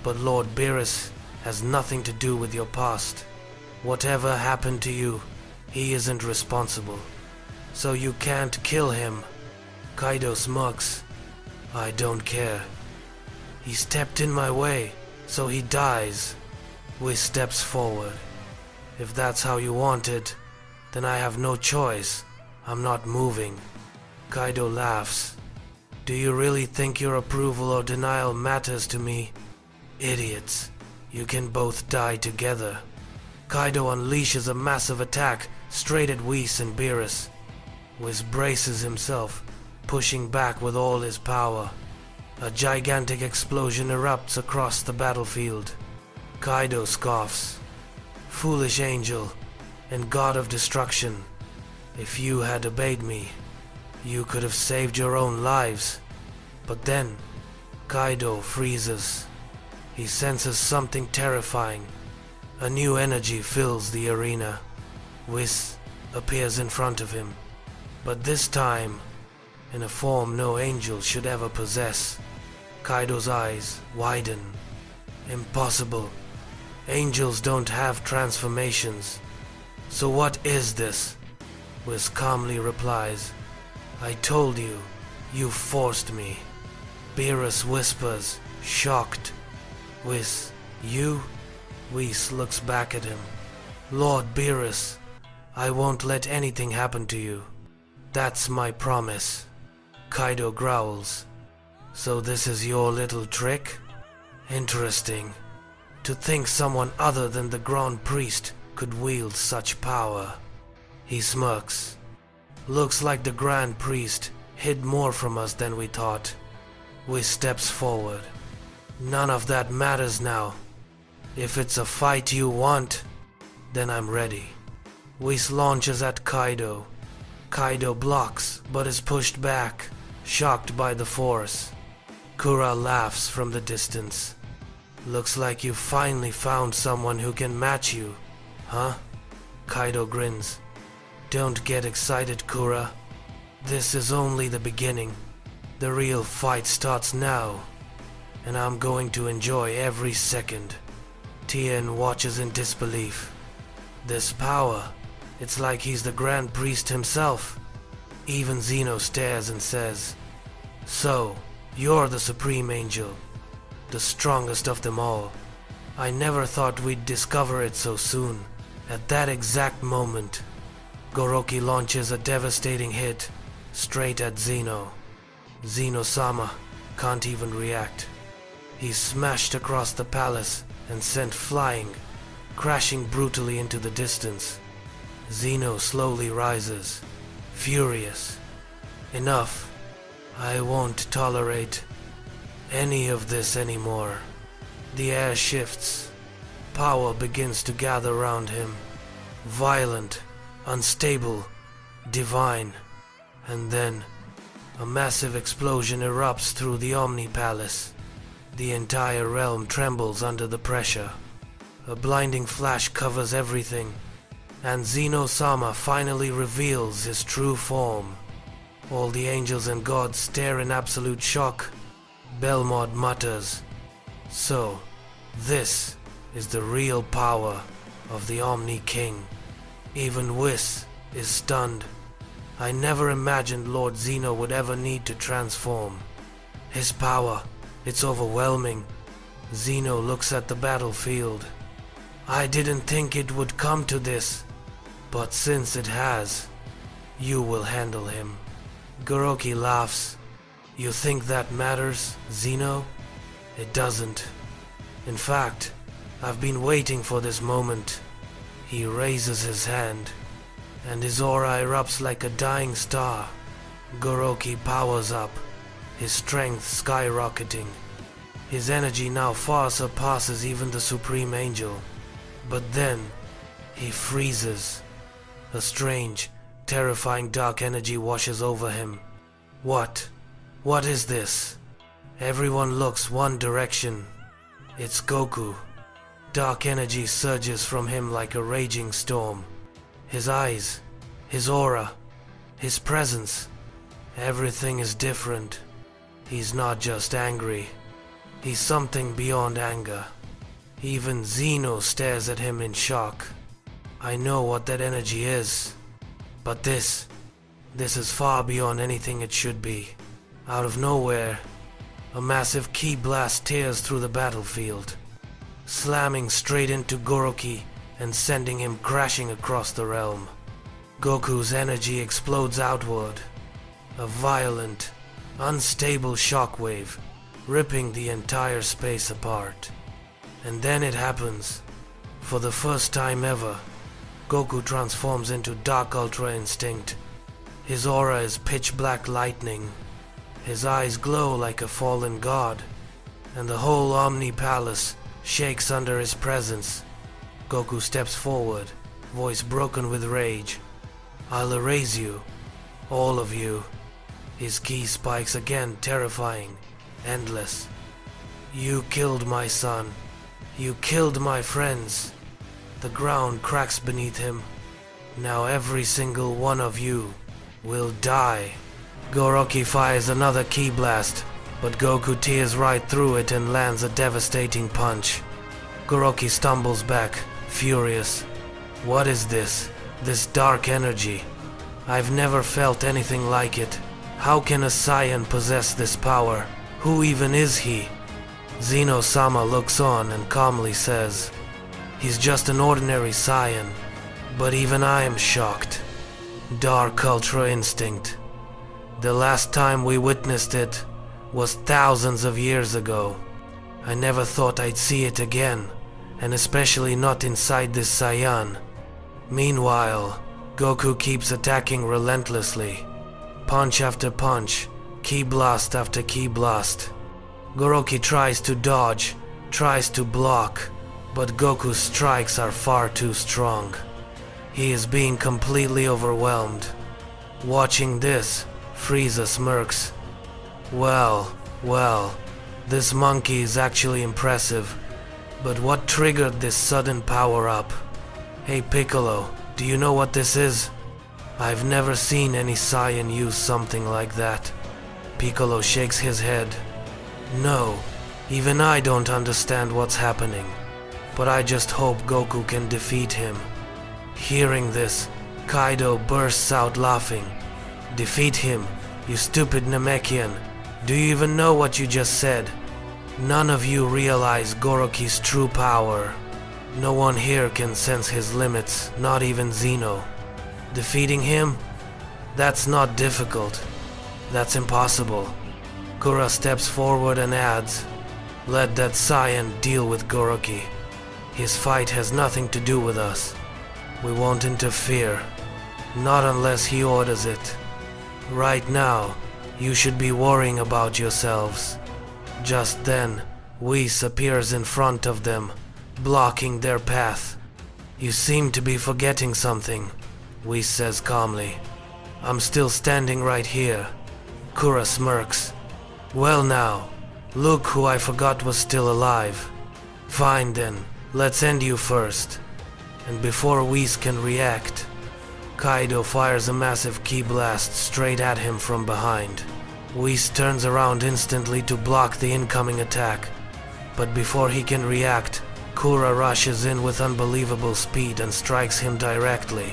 but Lord Beerus has nothing to do with your past. Whatever happened to you, he isn't responsible. So you can't kill him." Kaido smirks. "I don't care. He stepped in my way, so he dies." Whis steps forward. "If that's how you want it, then I have no choice. I'm not moving." Kaido laughs. "Do you really think your approval or denial matters to me? Idiots. You can both die together." Kaido unleashes a massive attack straight at Whis and Beerus. Whis braces himself, pushing back with all his power. A gigantic explosion erupts across the battlefield. Kaido scoffs. "Foolish angel and god of destruction, if you had obeyed me, you could have saved your own lives." But then, Kaido freezes. He senses something terrifying. A new energy fills the arena. Whis appears in front of him, but this time in a form no angel should ever possess. Kaido's eyes widen. "Impossible. Angels don't have transformations. So what is this?" Whis calmly replies. "I told you. You forced me." Beerus whispers, shocked. "Whis, you?" Whis looks back at him. "Lord Beerus, I won't let anything happen to you. That's my promise." Kaido growls. "So this is your little trick? Interesting. To think someone other than the Grand Priest could wield such power." He smirks. "Looks like the Grand Priest hid more from us than we thought." Whis steps forward. "None of that matters now. If it's a fight you want, then I'm ready." Whis launches at Kaido. Kaido blocks but is pushed back, shocked by the force. Kura laughs from the distance. "Looks like you finally found someone who can match you, huh?" Kaido grins. "Don't get excited, Kura. This is only the beginning. The real fight starts now, and I'm going to enjoy every second." Tien watches in disbelief. "This power, it's like he's the Grand Priest himself." Even Zeno stares and says, "So, you're the Supreme Angel, the strongest of them all. I never thought we'd discover it so soon." At that exact moment, Goroki launches a devastating hit straight at Zeno. Zeno Sama can't even react. He's smashed across the palace and sent flying, crashing brutally into the distance. Zeno slowly rises, furious. "Enough. I won't tolerate any of this anymore." The air shifts. Power begins to gather around him. Violent, unstable, divine. And then, a massive explosion erupts through the Omni Palace. The entire realm trembles under the pressure. A blinding flash covers everything, and Zeno Sama finally reveals his true form. All the angels and gods stare in absolute shock. Belmont mutters, "So, this is the real power of the Omni King." Even Whis is stunned. I never imagined Lord Zeno would ever need to transform. His power, it's overwhelming. Zeno looks at the battlefield. I didn't think it would come to this, but since it has, you will handle him. Goroki laughs. You think that matters, Zeno? It doesn't. In fact, I've been waiting for this moment. He raises his hand, and his aura erupts like a dying star. Goroki powers up, his strength skyrocketing. His energy now far surpasses even the Supreme Angel. But then, he freezes. A strange, terrifying dark energy washes over him. What? What is this? Everyone looks one direction. It's Goku. Dark energy surges from him like a raging storm. His eyes, his aura, his presence. Everything is different. He's not just angry. He's something beyond anger. Even Zeno stares at him in shock. I know what that energy is. But this is far beyond anything it should be. Out of nowhere, a massive ki blast tears through the battlefield, slamming straight into Goroki and sending him crashing across the realm. Goku's energy explodes outward, a violent, unstable shockwave, ripping the entire space apart. And then it happens. For the first time ever, Goku transforms into Dark Ultra Instinct. His aura is pitch black lightning. His eyes glow like a fallen god, and the whole Omni Palace shakes under his presence. Goku steps forward, voice broken with rage. I'll erase you, all of you. His ki spikes again, terrifying, endless. You killed my son. You killed my friends. The ground cracks beneath him. Now every single one of you will die. Goroki fires another ki blast, but Goku tears right through it and lands a devastating punch. Goroki stumbles back, furious. What is this? This dark energy? I've never felt anything like it. How can a Saiyan possess this power? Who even is he? Zeno Sama looks on and calmly says, he's just an ordinary Saiyan, but even I am shocked. Dark Ultra Instinct. The last time we witnessed it was thousands of years ago. I never thought I'd see it again, and especially not inside this Saiyan. Meanwhile, Goku keeps attacking relentlessly. Punch after punch, ki blast after ki blast. Goroki tries to dodge, tries to block, but Goku's strikes are far too strong. He is being completely overwhelmed. Watching this, Frieza smirks. Well, this monkey is actually impressive. But what triggered this sudden power-up? Hey Piccolo, do you know what this is? I've never seen any Saiyan use something like that. Piccolo shakes his head. No, even I don't understand what's happening. But I just hope Goku can defeat him. Hearing this, Kaido bursts out laughing. Defeat him, you stupid Namekian. Do you even know what you just said? None of you realize Goroki's true power. No one here can sense his limits, not even Zeno. Defeating him? That's not difficult. That's impossible. Kura steps forward and adds, let that Saiyan deal with Goroki. His fight has nothing to do with us. We won't interfere. Not unless he orders it. Right now, you should be worrying about yourselves. Just then, Whis appears in front of them, blocking their path. You seem to be forgetting something, Whis says calmly. I'm still standing right here. Kura smirks. Well now, Look who I forgot was still alive. Fine then, let's end you first. And before Whis can react, Kaido fires a massive ki blast straight at him from behind. Whis turns around instantly to block the incoming attack, but before he can react, Kura rushes in with unbelievable speed and strikes him directly.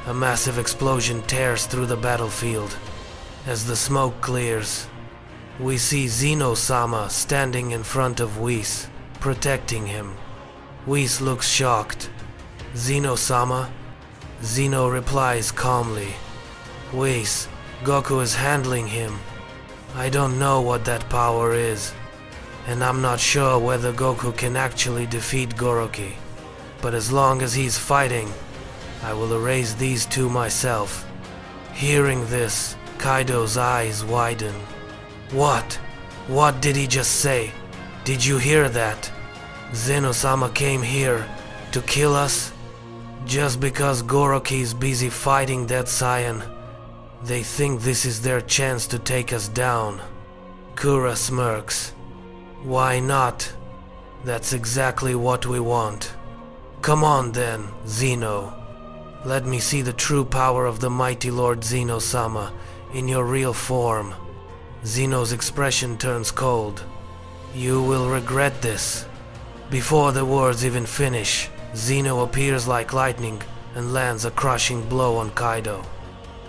A massive explosion tears through the battlefield. As the smoke clears, we see Zeno Sama standing in front of Whis, protecting him. Whis looks shocked. Zeno Sama? Zeno replies calmly. Whis, Goku is handling him. I don't know what that power is, and I'm not sure whether Goku can actually defeat Goroki. But as long as he's fighting, I will erase these two myself. Hearing this, Kaido's eyes widen. What? What did he just say? Did you hear that? Zeno Sama came here to kill us? Just because Goroki is busy fighting that Saiyan, they think this is their chance to take us down. Kura smirks. Why not? That's exactly what we want. Come on then, Zeno. Let me see the true power of the mighty Lord Zeno Sama in your real form. Zeno's expression turns cold. You will regret this. Before the words even finish, Zeno appears like lightning and lands a crushing blow on Kaido.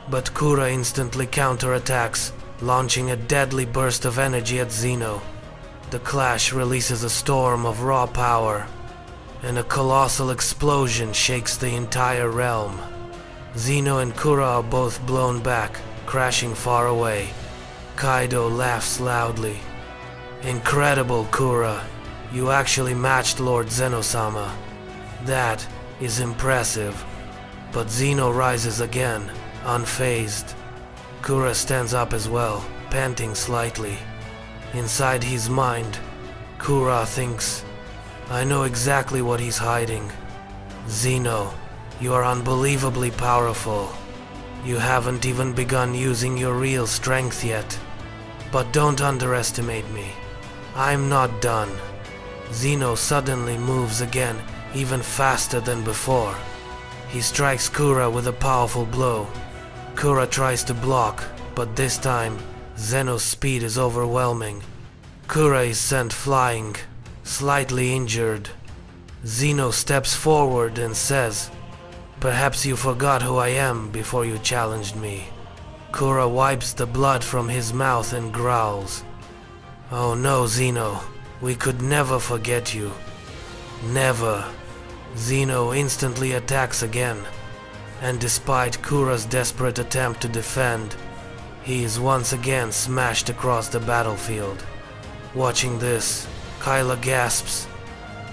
But Kura instantly counterattacks, launching a deadly burst of energy at Zeno. The clash releases a storm of raw power, and a colossal explosion shakes the entire realm. Zeno and Kura are both blown back, crashing far away. Kaido laughs loudly. Incredible, Kura. You actually matched Lord Zeno Sama. That is impressive. But Zeno rises again, unfazed. Kura stands up as well, panting slightly. Inside his mind, Kura thinks, I know exactly what he's hiding. Zeno, you are unbelievably powerful. You haven't even begun using your real strength yet. But don't underestimate me. I'm not done. Zeno suddenly moves again, even faster than before. He strikes Kura with a powerful blow. Kura tries to block, but this time, Zeno's speed is overwhelming. Kura is sent flying, slightly injured. Zeno steps forward and says, Perhaps you forgot who I am before you challenged me. Kura wipes the blood from his mouth and growls. Oh no, Zeno, we could never forget you. Never. Zeno instantly attacks again, and despite Kura's desperate attempt to defend, he is once again smashed across the battlefield. Watching this, Kyla gasps.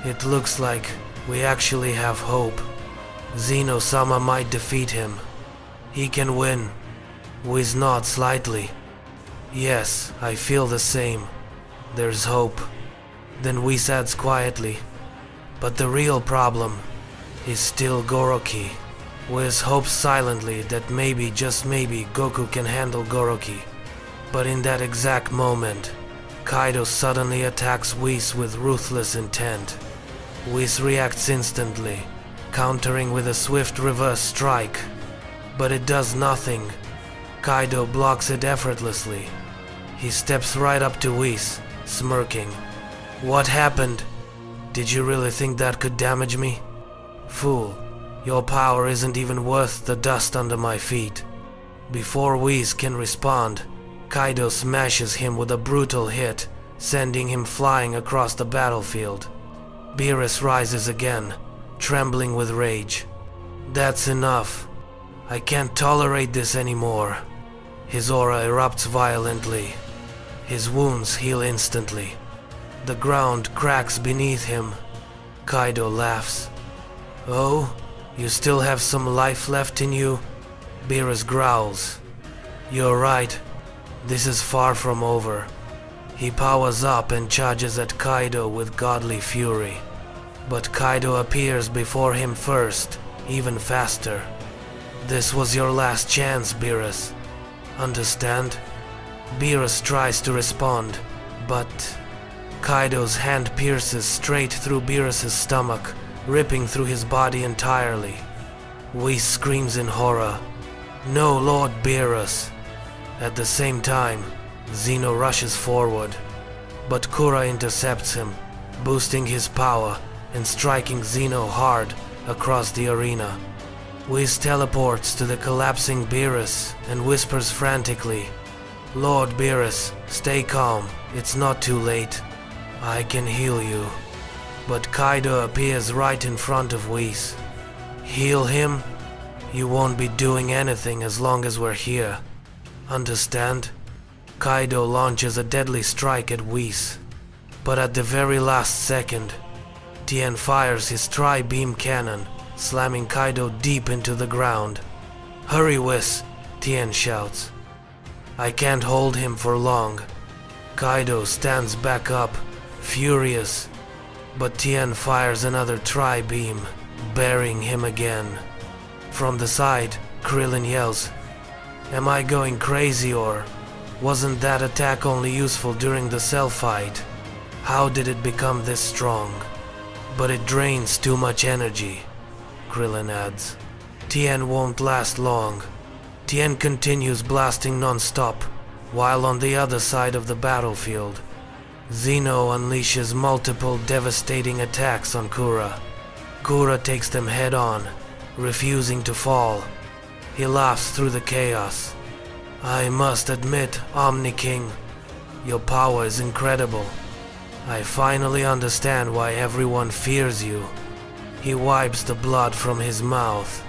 It looks like we actually have hope. Zeno Sama might defeat him. He can win. Whis nods slightly. Yes, I feel the same. There's hope. Then Whis adds quietly. But the real problem is still Goroki. Whis hopes silently that maybe, just maybe, Goku can handle Goroki. But in that exact moment, Kaido suddenly attacks Whis with ruthless intent. Whis reacts instantly, countering with a swift reverse strike. But it does nothing. Kaido blocks it effortlessly. He steps right up to Whis, smirking. What happened? Did you really think that could damage me? Fool, your power isn't even worth the dust under my feet. Before Whis can respond, Kaido smashes him with a brutal hit, sending him flying across the battlefield. Beerus rises again, trembling with rage. That's enough. I can't tolerate this anymore. His aura erupts violently. His wounds heal instantly. The ground cracks beneath him. Kaido laughs. Oh, you still have some life left in you? Beerus growls. You're right. This is far from over. He powers up and charges at Kaido with godly fury. But Kaido appears before him first, even faster. This was your last chance, Beerus. Understand? Beerus tries to respond, but Kaido's hand pierces straight through Beerus' stomach, ripping through his body entirely. Whis screams in horror, "No, Lord Beerus!" At the same time, Zeno rushes forward, but Kura intercepts him, boosting his power and striking Zeno hard across the arena. Whis teleports to the collapsing Beerus and whispers frantically, "Lord Beerus, stay calm, it's not too late. I can heal you." But Kaido appears right in front of Whis. "Heal him? You won't be doing anything as long as we're here. Understand?" Kaido launches a deadly strike at Whis, but at the very last second, Tien fires his tri-beam cannon, slamming Kaido deep into the ground. "Hurry, Whis!" Tien shouts. "I can't hold him for long." Kaido stands back up, furious, but Tien fires another tri-beam, burying him again. From the side, Krillin yells, "Am I going crazy, or wasn't that attack only useful during the cell fight? How did it become this strong?" "But it drains too much energy," Krillin adds. "Tien won't last long." Tien continues blasting non-stop, while on the other side of the battlefield, Zeno unleashes multiple devastating attacks on Kura. Kura takes them head-on, refusing to fall. He laughs through the chaos. "I must admit, Omni King, your power is incredible. I finally understand why everyone fears you." He wipes the blood from his mouth.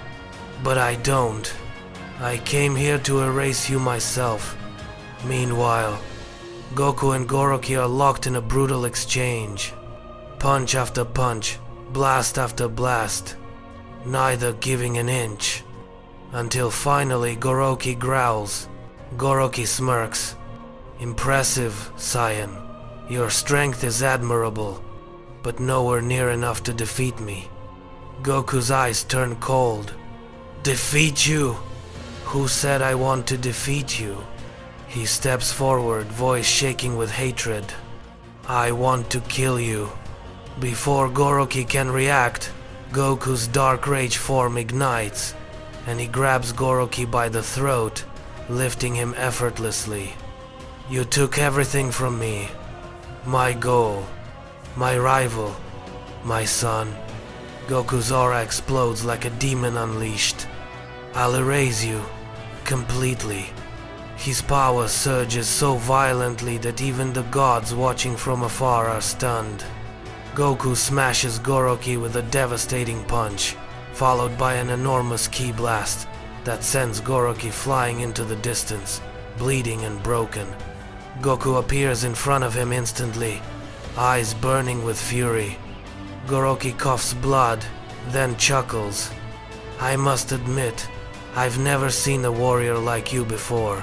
"But I don't. I came here to erase you myself." Meanwhile, Goku and Goroki are locked in a brutal exchange. Punch after punch, blast after blast, neither giving an inch. Until finally Goroki growls. Goroki smirks. "Impressive, Saiyan. Your strength is admirable, but nowhere near enough to defeat me." Goku's eyes turn cold. "Defeat you? Who said I want to defeat you?" He steps forward, voice shaking with hatred. "I want to kill you." Before Goroki can react, Goku's dark rage form ignites, and he grabs Goroki by the throat, lifting him effortlessly. "You took everything from me. My goal, my rival, my son." Goku's aura explodes like a demon unleashed. "I'll erase you, completely." His power surges so violently that even the gods watching from afar are stunned. Goku smashes Goroki with a devastating punch, followed by an enormous ki blast that sends Goroki flying into the distance, bleeding and broken. Goku appears in front of him instantly, eyes burning with fury. Goroki coughs blood, then chuckles. "I must admit, I've never seen a warrior like you before."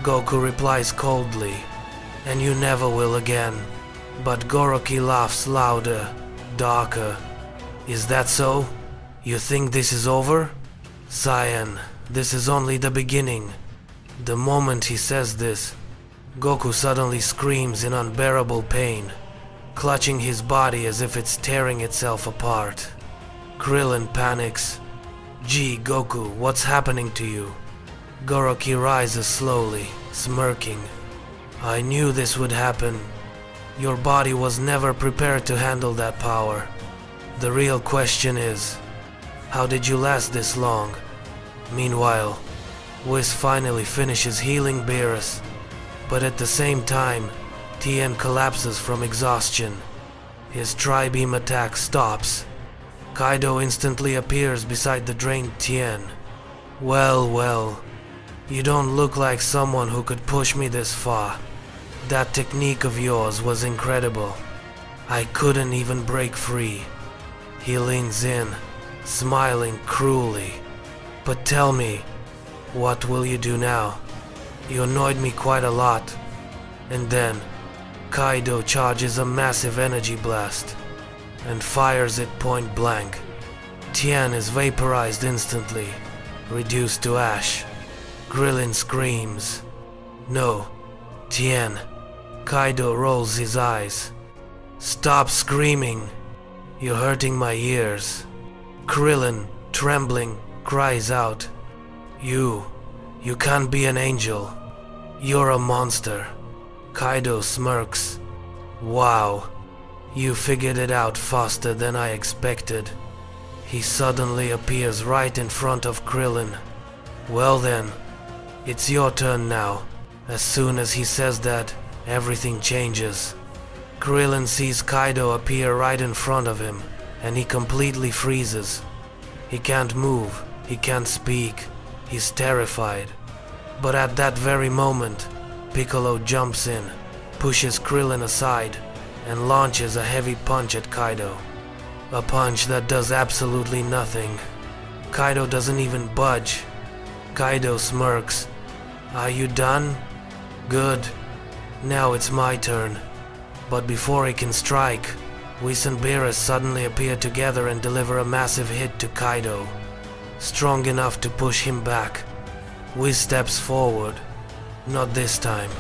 Goku replies coldly, "And you never will again." But Goroki laughs louder, darker. "Is that so? You think this is over?" "Saiyan, this is only the beginning." The moment he says this, Goku suddenly screams in unbearable pain, clutching his body as if it's tearing itself apart. Krillin panics. "Gee, Goku, what's happening to you?" Goroki rises slowly, smirking. "I knew this would happen. Your body was never prepared to handle that power. The real question is, how did you last this long?" Meanwhile, Whis finally finishes healing Beerus, but at the same time, Tien collapses from exhaustion. His tri-beam attack stops. Kaido instantly appears beside the drained Tien. Well, well. You don't look like someone who could push me this far. That technique of yours was incredible. I couldn't even break free." He leans in, smiling cruelly. "But tell me, what will you do now? You annoyed me quite a lot." And then, Kaido charges a massive energy blast and fires it point blank. Tien is vaporized instantly, reduced to ash. Krillin screams. "No, Tien." Kaido rolls his eyes. Stop screaming. You're hurting my ears. Krillin, trembling, cries out. You can't be an angel. You're a monster. Kaido smirks. Wow, you figured it out faster than I expected. He suddenly appears right in front of Krillin. Well then, it's your turn now. As soon as he says that, everything changes. Krillin sees Kaido appear right in front of him, and he completely freezes. He can't move, he can't speak, he's terrified. But at that very moment, Piccolo jumps in, pushes Krillin aside, and launches a heavy punch at Kaido. A punch that does absolutely nothing. Kaido doesn't even budge. Kaido smirks. Are you done? Good. Now it's my turn. But before he can strike, Whis and Beerus suddenly appear together and deliver a massive hit to Kaido. Strong enough to push him back. Whis steps forward. Not this time.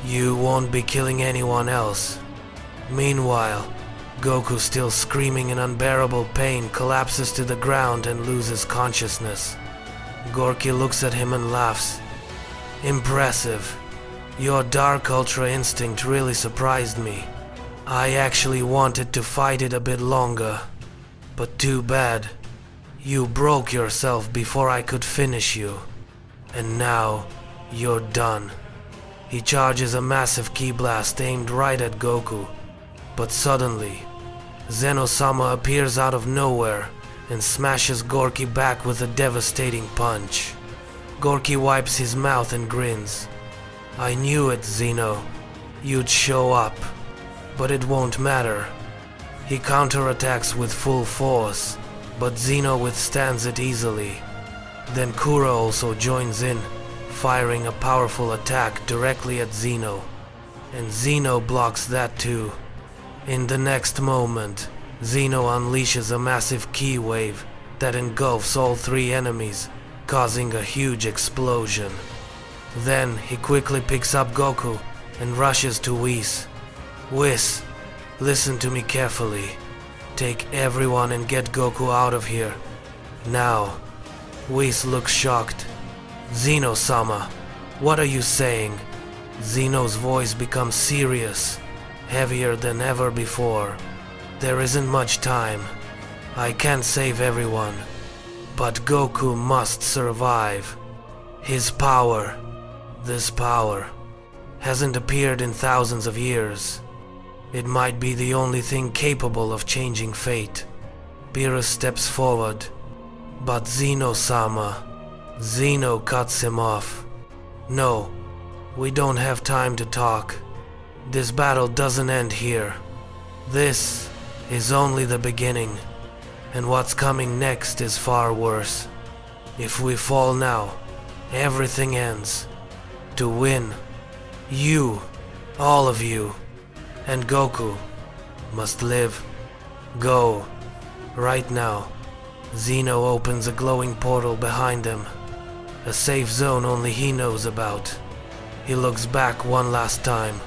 You won't be killing anyone else. Meanwhile, Goku, still screaming in unbearable pain, collapses to the ground and loses consciousness. Gorky looks at him and laughs. Impressive. Your Dark Ultra instinct really surprised me. I actually wanted to fight it a bit longer. But too bad. You broke yourself before I could finish you. And now, you're done. He charges a massive ki blast aimed right at Goku. But suddenly, Zeno Sama appears out of nowhere and smashes Gorky back with a devastating punch. Gorky wipes his mouth and grins. I knew it, Zeno. You'd show up. But it won't matter. He counterattacks with full force, but Zeno withstands it easily. Then Kura also joins in, firing a powerful attack directly at Zeno. And Zeno blocks that too. In the next moment, Zeno unleashes a massive ki wave that engulfs all three enemies, causing a huge explosion. Then he quickly picks up Goku and rushes to Whis. Whis, listen to me carefully. Take everyone and get Goku out of here. Now. Whis looks shocked. Zeno Sama, what are you saying? Zeno's voice becomes serious, heavier than ever before. There isn't much time. I can't save everyone. But Goku must survive. His power, this power, hasn't appeared in thousands of years. It might be the only thing capable of changing fate. Beerus steps forward, but Zeno Sama. Zeno cuts him off. No, we don't have time to talk. This battle doesn't end here. This is only the beginning, and what's coming next is far worse. If we fall now, everything ends. To win, you, all of you, and Goku must live. Go, right now. Zeno opens a glowing portal behind him, a safe zone only he knows about. He looks back one last time.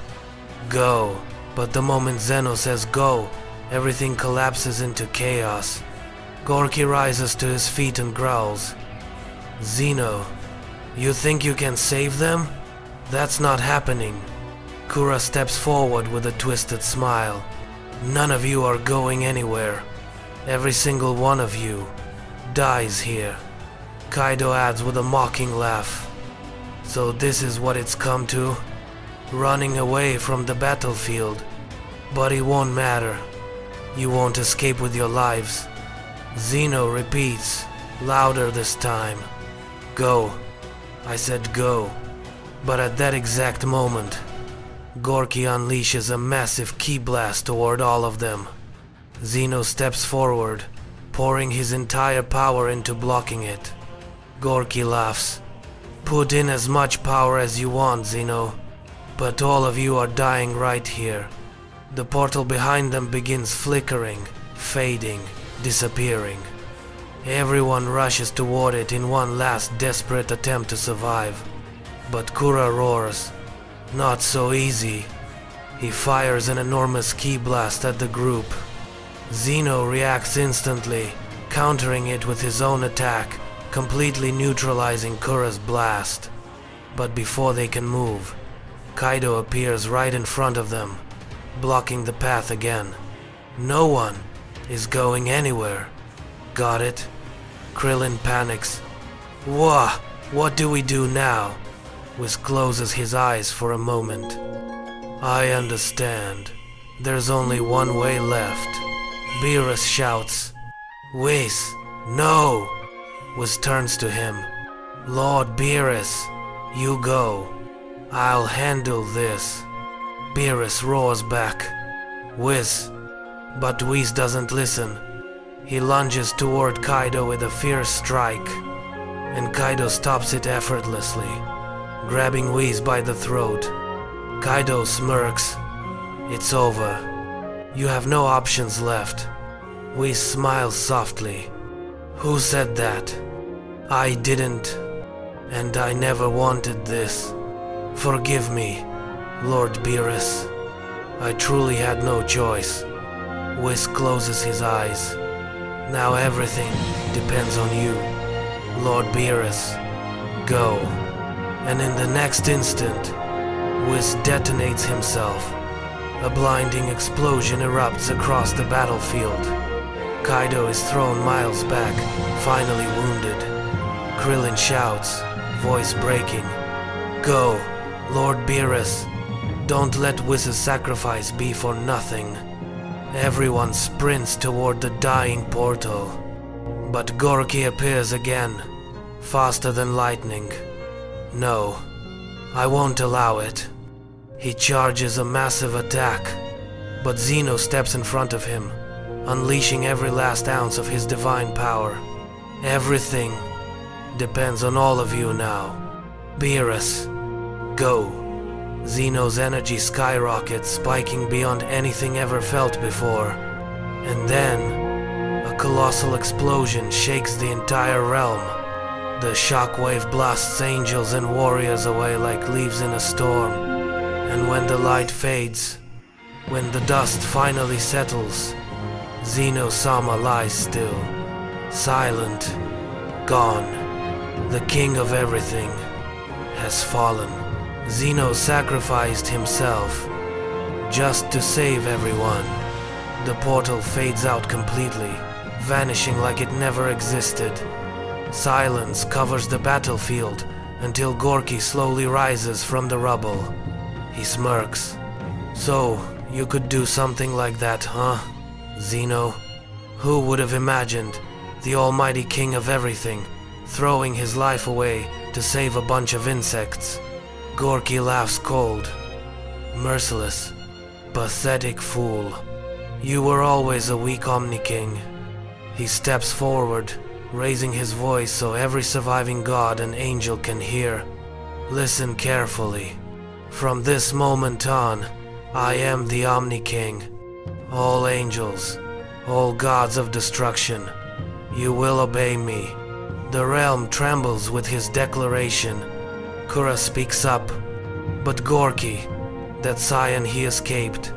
Go, but the moment Zeno says go, everything collapses into chaos. Gorky rises to his feet and growls. Zeno, you think you can save them? That's not happening. Kura steps forward with a twisted smile. None of you are going anywhere. Every single one of you dies here. Kaido adds with a mocking laugh. So this is what it's come to? Running away from the battlefield. But it won't matter. You won't escape with your lives. Zeno repeats, louder this time. Go. I said go. But at that exact moment, Gorky unleashes a massive ki blast toward all of them. Zeno steps forward, pouring his entire power into blocking it. Gorky laughs. Put in as much power as you want, Zeno. But all of you are dying right here. The portal behind them begins flickering, fading, disappearing. Everyone rushes toward it in one last desperate attempt to survive. But Kura roars. Not so easy. He fires an enormous ki blast at the group. Zeno reacts instantly, countering it with his own attack, completely neutralizing Kura's blast. But before they can move, Kaido appears right in front of them, blocking the path again. No one is going anywhere. Got it? Krillin panics. Wah! What do we do now? Whis closes his eyes for a moment. I understand. There's only one way left. Beerus shouts. Whis, no! Whis turns to him. Lord Beerus, you go. I'll handle this. Beerus roars back. Whis. But Whis doesn't listen. He lunges toward Kaido with a fierce strike, and Kaido stops it effortlessly, grabbing Whis by the throat. Kaido smirks. It's over. You have no options left. Whis smiles softly. Who said that? I didn't, and I never wanted this. Forgive me, Lord Beerus. I truly had no choice. Whis closes his eyes. Now everything depends on you, Lord Beerus. Go. And in the next instant, Whis detonates himself. A blinding explosion erupts across the battlefield. Kaido is thrown miles back, finally wounded. Krillin shouts, voice breaking. Go, Lord Beerus. Don't let Whis' sacrifice be for nothing. Everyone sprints toward the dying portal. But Gorky appears again, faster than lightning. No, I won't allow it. He charges a massive attack, but Zeno steps in front of him, unleashing every last ounce of his divine power. Everything depends on all of you now. Beerus, go. Zeno's energy skyrockets, spiking beyond anything ever felt before. And then, a colossal explosion shakes the entire realm. The shockwave blasts angels and warriors away like leaves in a storm. And when the light fades, when the dust finally settles, Zeno Sama lies still, silent, gone. The king of everything has fallen. Zeno sacrificed himself just to save everyone. The portal fades out completely, vanishing like it never existed. Silence covers the battlefield until Gorky slowly rises from the rubble. He smirks. So, you could do something like that, huh, Zeno? Who would have imagined the almighty king of everything throwing his life away to save a bunch of insects? Gorky laughs cold. Merciless, pathetic fool. You were always a weak Omni King. He steps forward, raising his voice so every surviving god and angel can hear. Listen carefully. From this moment on, I am the Omni King. All angels, all gods of destruction, you will obey me. The realm trembles with his declaration. Kura speaks up, but Gorky, that Saiyan he escaped.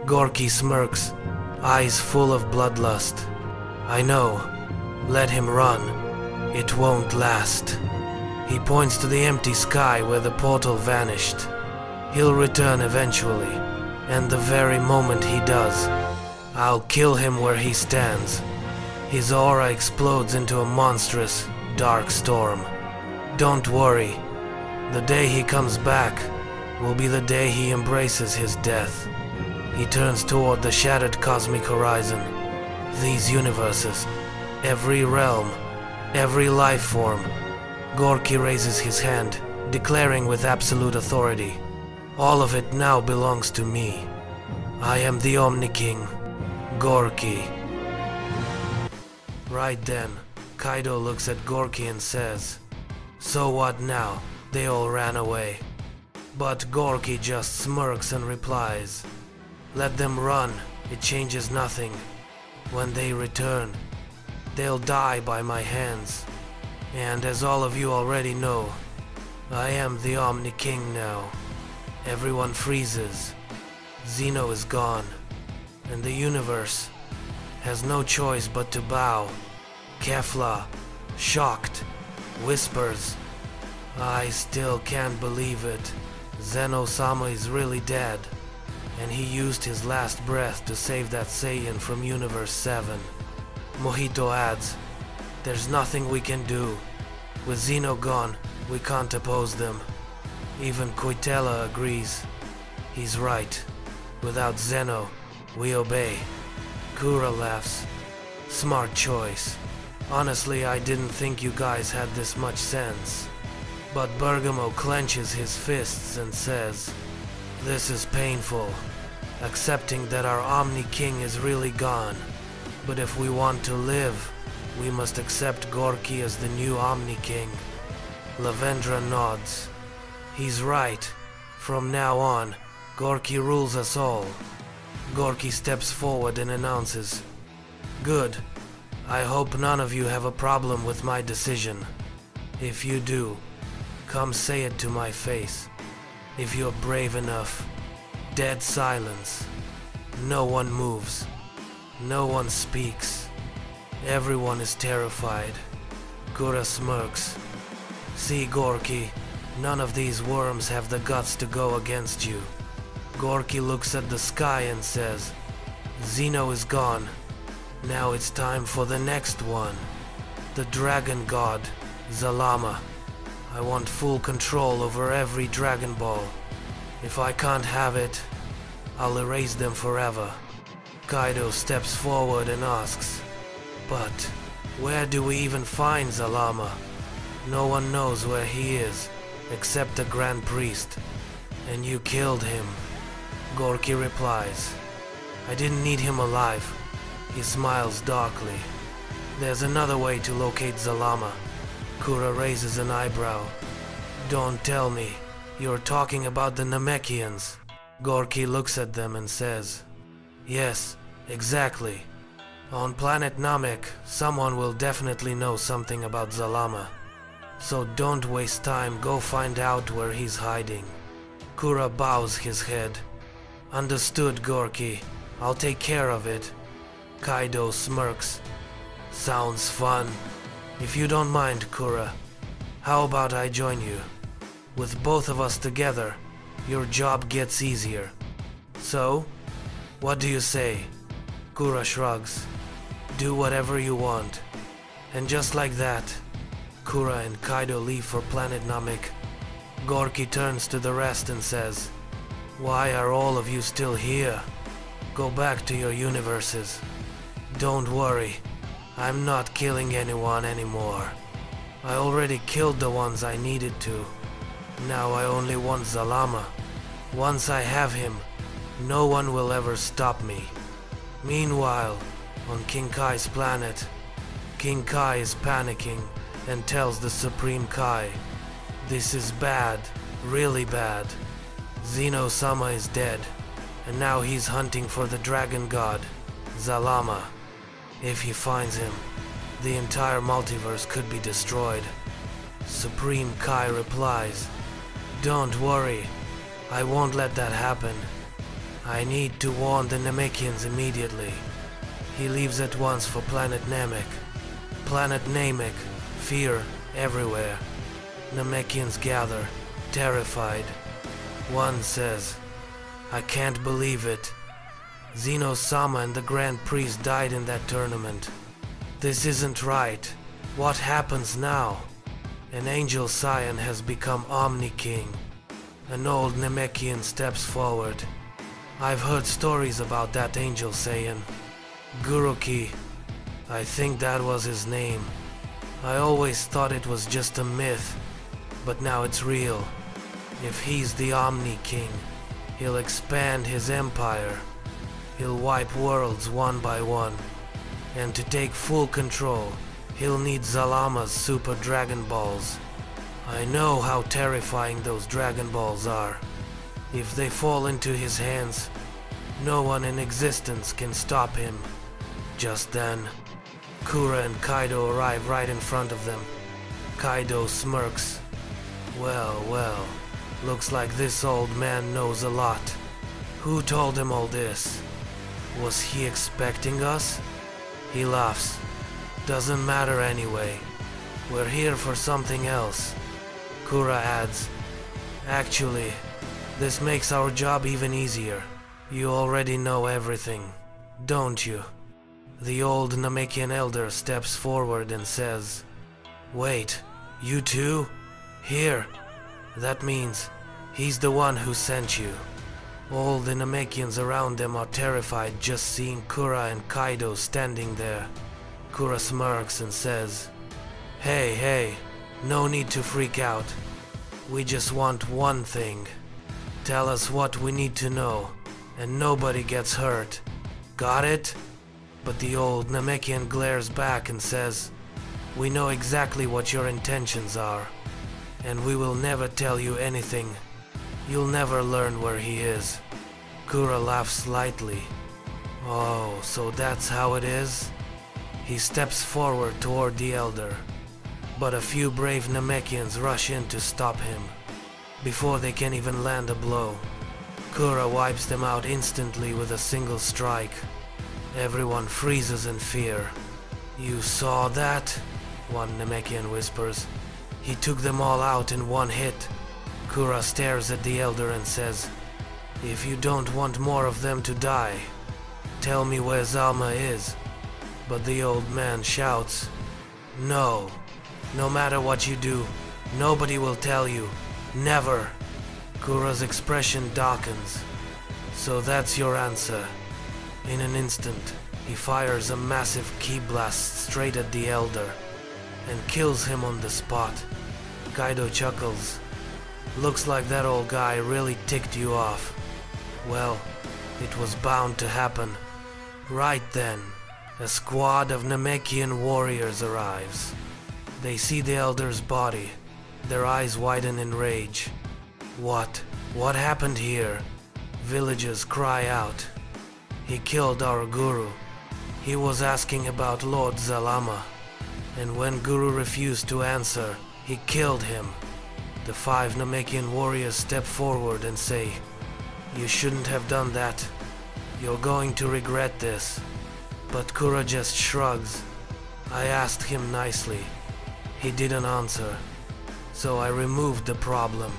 Gorky smirks, eyes full of bloodlust. I know, let him run, it won't last. He points to the empty sky where the portal vanished. He'll return eventually, and the very moment he does, I'll kill him where he stands. His aura explodes into a monstrous, dark storm. Don't worry. The day he comes back will be the day he embraces his death. He turns toward the shattered cosmic horizon. These universes, every realm, every life form. Gorky raises his hand, declaring with absolute authority, all of it now belongs to me. I am the Omni King, Gorky. Right then, Kaido looks at Gorky and says, so what now? They all ran away. But Gorky just smirks and replies, let them run, it changes nothing. When they return, they'll die by my hands. And as all of you already know, I am the Omni King now. Everyone freezes. Zeno is gone, and the universe has no choice but to bow. Kefla, shocked, whispers, "I still can't believe it. Zeno Sama is really dead, and he used his last breath to save that Saiyan from Universe 7. Mojito adds, "There's nothing we can do. With Zeno gone, we can't oppose them." Even Koitela agrees. He's right. Without Zeno, we obey. Kura laughs. Smart choice. Honestly, I didn't think you guys had this much sense. But Bergamo clenches his fists and says, "This is painful, accepting that our Omni King is really gone. But if we want to live, we must accept Gorky as the new Omni King." Lavendra nods. He's right. From now on, Gorky rules us all. Gorky steps forward and announces, "Good. I hope none of you have a problem with my decision. If you do, come say it to my face. If you're brave enough." Dead silence. No one moves. No one speaks. Everyone is terrified. Kura smirks. "See, Gorky, none of these worms have the guts to go against you." Gorky looks at the sky and says, "Zeno is gone. Now it's time for the next one. The Dragon God, Zalama. I want full control over every Dragon Ball. If I can't have it, I'll erase them forever." Kaido steps forward and asks, "But where do we even find Zalama? No one knows where he is, except the Grand Priest. And you killed him." Gorky replies, "I didn't need him alive." He smiles darkly. "There's another way to locate Zalama." Kura raises an eyebrow. "Don't tell me you're talking about the Namekians." Gorky looks at them and says, "Yes, exactly. On planet Namek, someone will definitely know something about Zalama. So don't waste time, go find out where he's hiding." Kura bows his head. "Understood, Gorky. I'll take care of it." Kaido smirks. "Sounds fun. If you don't mind, Kura, how about I join you? With both of us together, your job gets easier. So, what do you say?" Kura shrugs. "Do whatever you want." And just like that, Kura and Kaido leave for planet Namek. Gorky turns to the rest and says, "Why are all of you still here? Go back to your universes. Don't worry, I'm not killing anyone anymore. I already killed the ones I needed to. Now I only want Zalama. Once I have him, no one will ever stop me." Meanwhile, on King Kai's planet, King Kai is panicking and tells the Supreme Kai, "This is bad, really bad. Zeno Sama is dead, and now he's hunting for the Dragon God, Zalama. If he finds him, the entire multiverse could be destroyed." Supreme Kai replies, "Don't worry, I won't let that happen. I need to warn the Namekians immediately." He leaves at once for planet Namek. Planet Namek, fear everywhere. Namekians gather, terrified. One says, "I can't believe it. Zeno Sama and the Grand Priest died in that tournament. This isn't right. What happens now?" An angel Saiyan has become Omni King. An old Namekian steps forward. "I've heard stories about that angel Saiyan. Guruki, I think that was his name. I always thought it was just a myth, but now it's real. If he's the Omni King, he'll expand his empire. He'll wipe worlds one by one. And to take full control, he'll need Zalama's Super Dragon Balls. I know how terrifying those Dragon Balls are. If they fall into his hands, no one in existence can stop him." Just then, Kura and Kaido arrive right in front of them. Kaido smirks. Well, looks like this old man knows a lot. Who told him all this? Was he expecting us? He laughs. Doesn't matter anyway. We're here for something else. Kura adds, actually, this makes our job even easier. You already know everything, don't you? The old Namekian elder steps forward and says, wait, you too? Here. That means he's the one who sent you. All the Namekians around them are terrified just seeing Kura and Kaido standing there. Kura smirks and says, hey, no need to freak out. We just want one thing. Tell us what we need to know, and nobody gets hurt. Got it? But the old Namekian glares back and says, we know exactly what your intentions are, and we will never tell you anything. You'll never learn where he is. Kura laughs lightly. Oh, so that's how it is? He steps forward toward the elder, but a few brave Namekians rush in to stop him. Before they can even land a blow, Kura wipes them out instantly with a single strike. Everyone freezes in fear. You saw that? One Namekian whispers. He took them all out in one hit. Kura stares at the elder and says, if you don't want more of them to die, tell me where Zalma is. But the old man shouts, no matter what you do, nobody will tell you. Never. Kura's expression darkens. So that's your answer. In an instant, he fires a massive ki blast straight at the elder and kills him on the spot. Kaido chuckles. Looks like that old guy really ticked you off. Well, it was bound to happen. Right then, a squad of Namekian warriors arrives. They see the elder's body. Their eyes widen in rage. What happened here? Villagers cry out. He killed our guru. He was asking about Lord Zalama. And when Guru refused to answer, he killed him. The 5 Namekian warriors step forward and say, you shouldn't have done that. You're going to regret this. But Kura just shrugs. I asked him nicely. He didn't answer. So I removed the problem.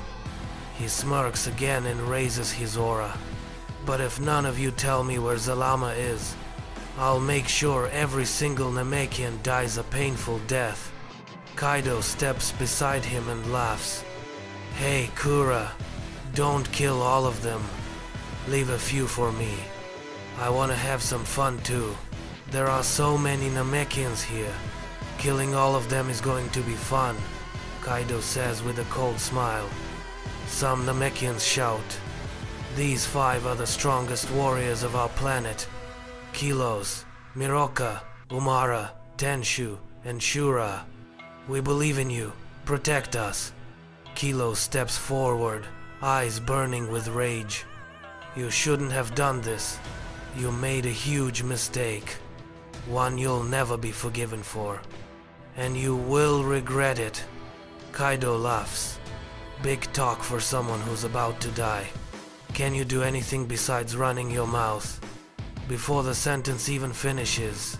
He smirks again and raises his aura. But if none of you tell me where Zalama is, I'll make sure every single Namekian dies a painful death. Kaido steps beside him and laughs. Hey Kura, don't kill all of them. Leave a few for me. I wanna have some fun too. There are so many Namekians here. Killing all of them is going to be fun, Kaido says with a cold smile. Some Namekians shout. These 5 are the strongest warriors of our planet. Kilos, Miroka, Umara, Tenshu, and Shura. We believe in you. Protect us. Kilo steps forward, eyes burning with rage. You shouldn't have done this. You made a huge mistake. One you'll never be forgiven for. And you will regret it. Kaido laughs. Big talk for someone who's about to die. Can you do anything besides running your mouth? Before the sentence even finishes,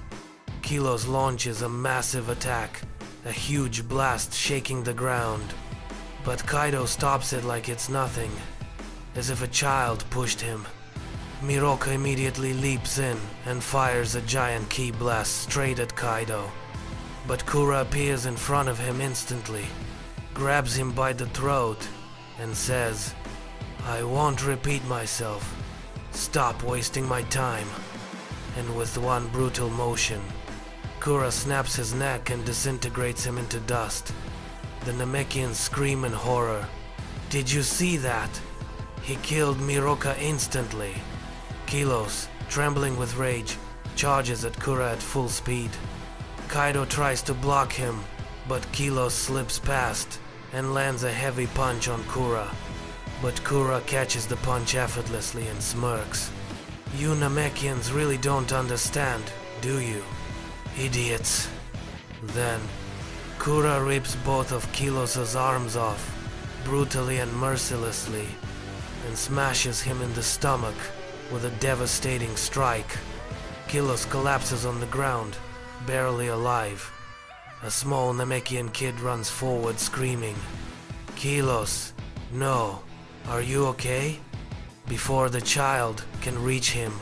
Kilos launches a massive attack, a huge blast shaking the ground. But Kaido stops it like it's nothing, as if a child pushed him. Miroka immediately leaps in and fires a giant ki blast straight at Kaido. But Kura appears in front of him instantly, grabs him by the throat, and says, I won't repeat myself. Stop wasting my time. And with one brutal motion, Kura snaps his neck and disintegrates him into dust. The Namekians scream in horror. Did you see that? He killed Miroka instantly. Kilos, trembling with rage, charges at Kura at full speed. Kaido tries to block him, but Kilos slips past and lands a heavy punch on Kura. But Kura catches the punch effortlessly and smirks. You Namekians really don't understand, do you? Idiots. Then, Kura rips both of Kilos's arms off, brutally and mercilessly. and smashes him in the stomach with a devastating strike. Kilos collapses on the ground, barely alive. A small Namekian kid runs forward screaming, "Kilos, no, are you okay?" Before the child can reach him,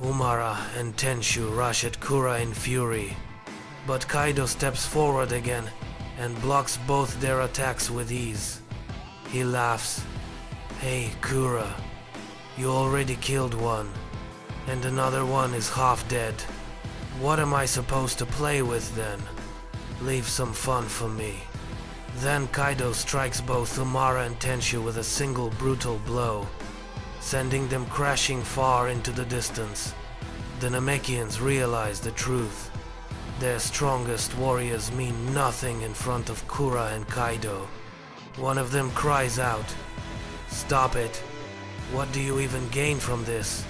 Umara and Tenshu rush at Kura in fury. But Kaido steps forward again and blocks both their attacks with ease. He laughs. "Hey, Kura, you already killed one, and another one is half dead. What am I supposed to play with then? Leave some fun for me." Then Kaido strikes both Umara and Tenshu with a single brutal blow, sending them crashing far into the distance. The Namekians realize the truth. Their strongest warriors mean nothing in front of Kura and Kaido. One of them cries out, "Stop it! What do you even gain from this?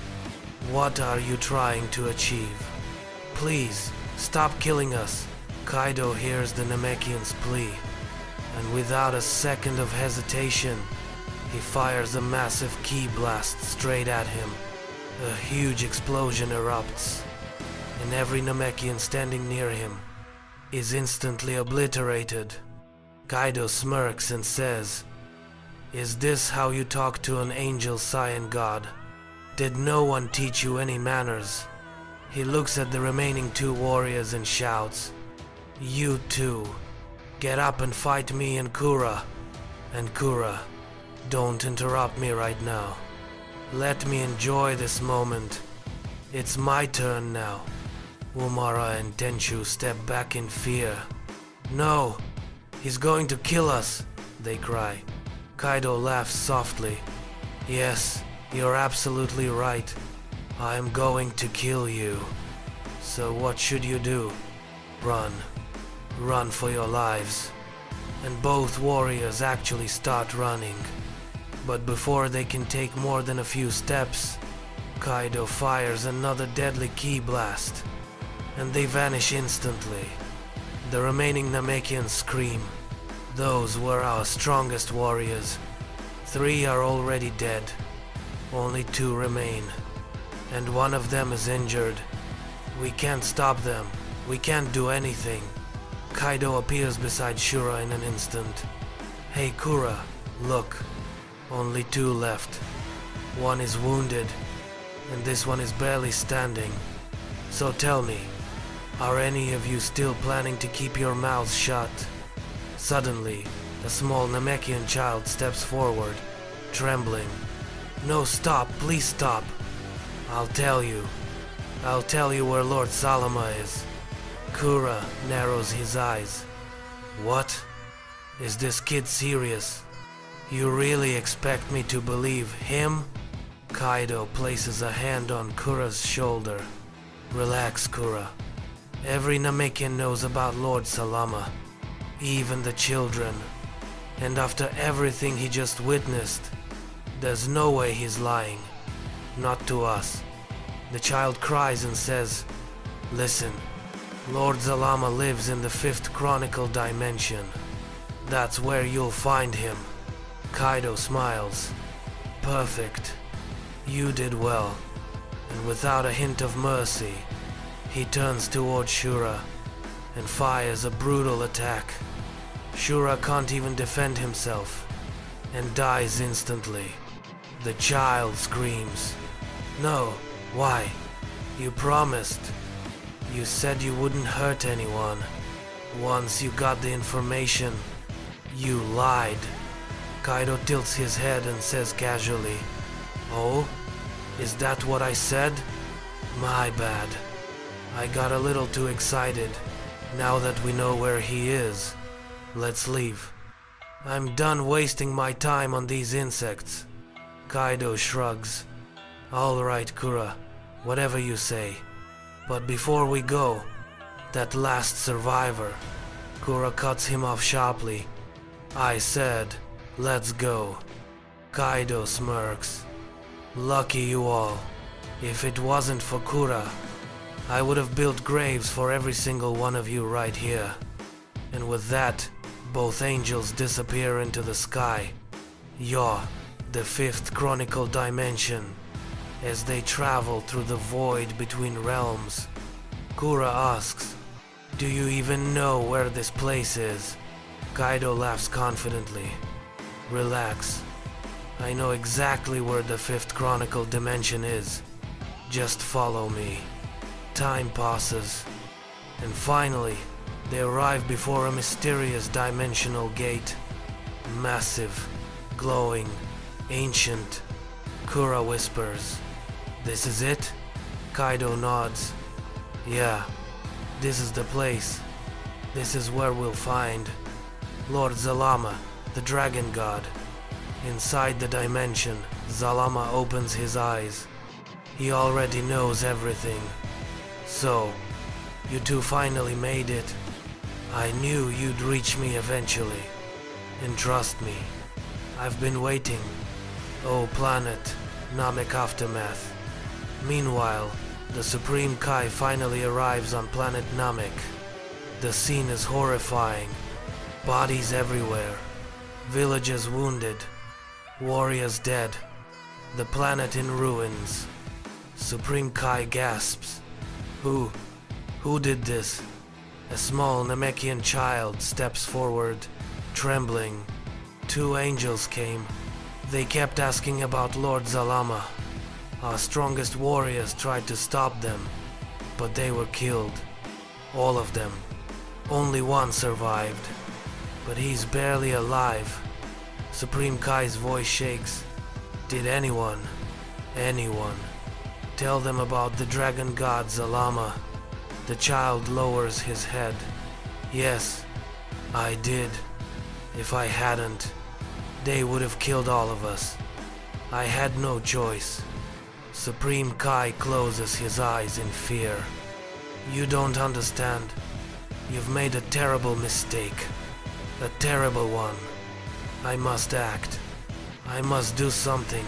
What are you trying to achieve? Please, stop killing us." Kaido hears the Namekian's plea, and without a second of hesitation, he fires a massive ki blast straight at him. A huge explosion erupts, and every Namekian standing near him is instantly obliterated. Kaido smirks and says, "Is this how you talk to an angel Saiyan god? Did no one teach you any manners?" He looks at the remaining two warriors and shouts, "You two, get up and fight me and Kura. And Kura, don't interrupt me right now. Let me enjoy this moment. It's my turn now." Umara and Tenshu step back in fear. "No, he's going to kill us," they cry. Kaido laughs softly. "Yes, you're absolutely right. I'm going to kill you. So what should you do? Run. Run for your lives." And both warriors actually start running. But before they can take more than a few steps, Kaido fires another deadly ki blast, and they vanish instantly. The remaining Namekians scream. Those were our strongest warriors. 3 are already dead. Only 2 remain, and one of them is injured. We can't stop them. We can't do anything. Kaido appears beside Shura in an instant. "Hey Kura, look. Only 2 left. One is wounded, and this one is barely standing. So tell me, are any of you still planning to keep your mouths shut?" Suddenly, a small Namekian child steps forward, trembling. "No, stop, please stop. I'll tell you where Lord Salama is." Kura narrows his eyes. "What? Is this kid serious? You really expect me to believe him?" Kaido places a hand on Kura's shoulder. "Relax, Kura. Every Namekian knows about Lord Salama, even the children. And after everything he just witnessed, there's no way he's lying. Not to us." The child cries and says, "Listen, Lord Salama lives in the 5th Chronicle dimension. That's where you'll find him." Kaido smiles. "Perfect. You did well." And without a hint of mercy, he turns toward Shura and fires a brutal attack. Shura can't even defend himself and dies instantly. The child screams, "No, why? You promised. You said you wouldn't hurt anyone. Once you got the information, you lied." Kaido tilts his head and says casually, "Oh? Is that what I said? My bad. I got a little too excited. Now that we know where he is, let's leave. I'm done wasting my time on these insects." Kaido shrugs. "All right, Kura, whatever you say. But before we go, that last survivor." Kura cuts him off sharply. "I said, let's go." Kaido smirks. "Lucky you all. If it wasn't for Kura, I would have built graves for every single one of you right here." And with that, both angels disappear into the sky. Yaw, the fifth chronicle dimension. As they travel through the void between realms, Kura asks, "Do you even know where this place is?" Kaido laughs confidently. "Relax. I know exactly where the fifth chronicle dimension is. Just follow me." Time passes, and finally, they arrive before a mysterious dimensional gate. Massive, glowing, ancient. Kura whispers, "This is it?" Kaido nods. "Yeah, this is the place. This is where we'll find Lord Zalama, the dragon god." Inside the dimension, Zalama opens his eyes. He already knows everything. "So, you two finally made it. I knew you'd reach me eventually. And trust me, I've been waiting. Oh planet, Namek Aftermath." Meanwhile, the Supreme Kai finally arrives on planet Namek. The scene is horrifying. Bodies everywhere. Villages wounded. Warriors dead. The planet in ruins. Supreme Kai gasps. Who did this?" A small Namekian child steps forward, trembling. "Two angels came. They kept asking about Lord Zalama. Our strongest warriors tried to stop them, but they were killed. All of them. Only one survived. But he's barely alive." Supreme Kai's voice shakes. "Did anyone tell them about the dragon god Zalama?" The child lowers his head. "Yes, I did. If I hadn't, they would have killed all of us. I had no choice." Supreme Kai closes his eyes in fear. "You don't understand. You've made a terrible mistake. A terrible one. I must act. I must do something,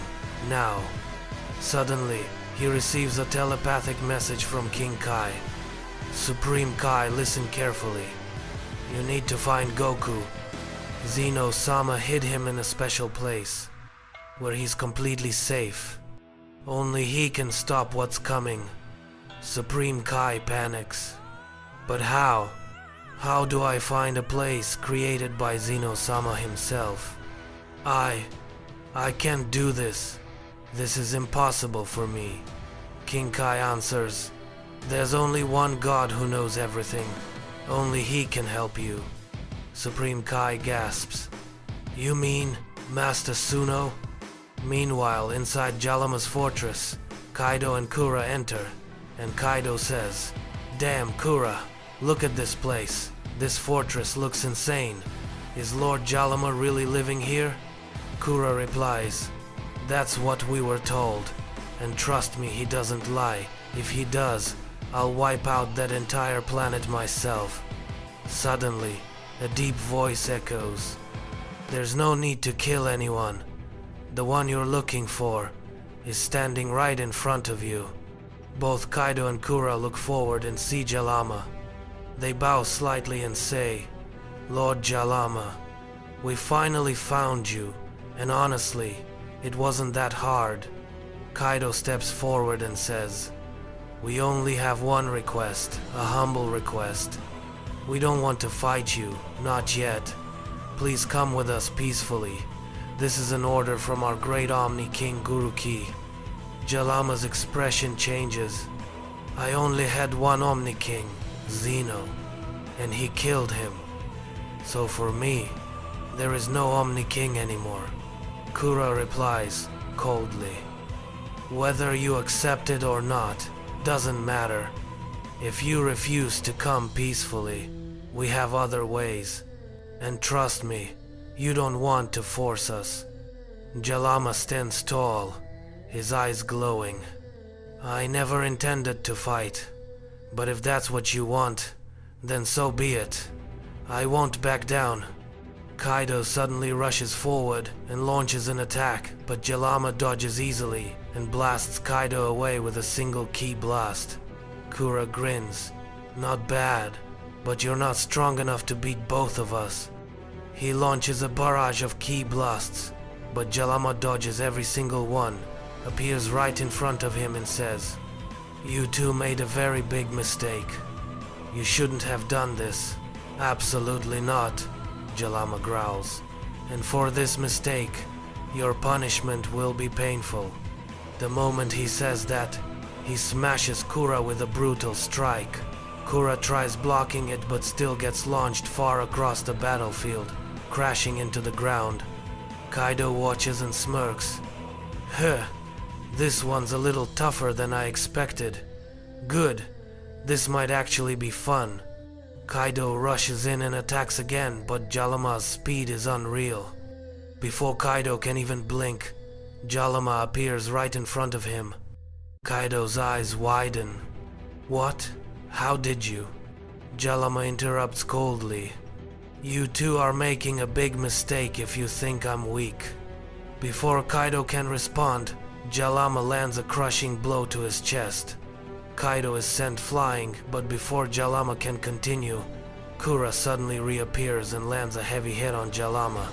now." Suddenly, he receives a telepathic message from King Kai. "Supreme Kai, listen carefully. You need to find Goku. Zeno Sama hid him in a special place, where he's completely safe. Only he can stop what's coming." Supreme Kai panics. "But how? How do I find a place created by Zeno Sama himself? I can't do this. This is impossible for me." King Kai answers, "There's only one God who knows everything. Only he can help you." Supreme Kai gasps. "You mean Master Suno?" Meanwhile, inside Jalama's fortress, Kaido and Kura enter, and Kaido says, "Damn, Kura, look at this place. This fortress looks insane. Is Lord Jalama really living here?" Kura replies, "That's what we were told. And trust me, he doesn't lie. If he does, I'll wipe out that entire planet myself." Suddenly, a deep voice echoes. "There's no need to kill anyone. The one you're looking for is standing right in front of you." Both Kaido and Kura look forward and see Jalama. They bow slightly and say, "Lord Jalama, we finally found you, and honestly, it wasn't that hard." Kaido steps forward and says, "We only have one request, a humble request. We don't want to fight you, not yet. Please come with us peacefully. This is an order from our great Omni King Guru Ki." Jalama's expression changes. "I only had one Omni King, Zeno, and he killed him. So for me, there is no Omni King anymore." Kura replies coldly, "Whether you accept it or not, doesn't matter. If you refuse to come peacefully, we have other ways. And trust me, you don't want to force us." Jalama stands tall, his eyes glowing. "I never intended to fight, but if that's what you want, then so be it. I won't back down." Kaido suddenly rushes forward and launches an attack, but Jalama dodges easily and blasts Kaido away with a single ki blast. Kura grins. "Not bad, but you're not strong enough to beat both of us." He launches a barrage of ki blasts, but Jalama dodges every single one, appears right in front of him and says, "You two made a very big mistake. You shouldn't have done this." "Absolutely not," Jalama growls. "And for this mistake, your punishment will be painful." The moment he says that, he smashes Kura with a brutal strike. Kura tries blocking it but still gets launched far across the battlefield, crashing into the ground. Kaido watches and smirks. "Huh, this one's a little tougher than I expected. Good, this might actually be fun." Kaido rushes in and attacks again, but Jalama's speed is unreal. Before Kaido can even blink, Jalama appears right in front of him. Kaido's eyes widen. "What? How did you?" Jalama interrupts coldly. "You two are making a big mistake if you think I'm weak." Before Kaido can respond, Jalama lands a crushing blow to his chest. Kaido is sent flying, but before Jalama can continue, Kura suddenly reappears and lands a heavy hit on Jalama.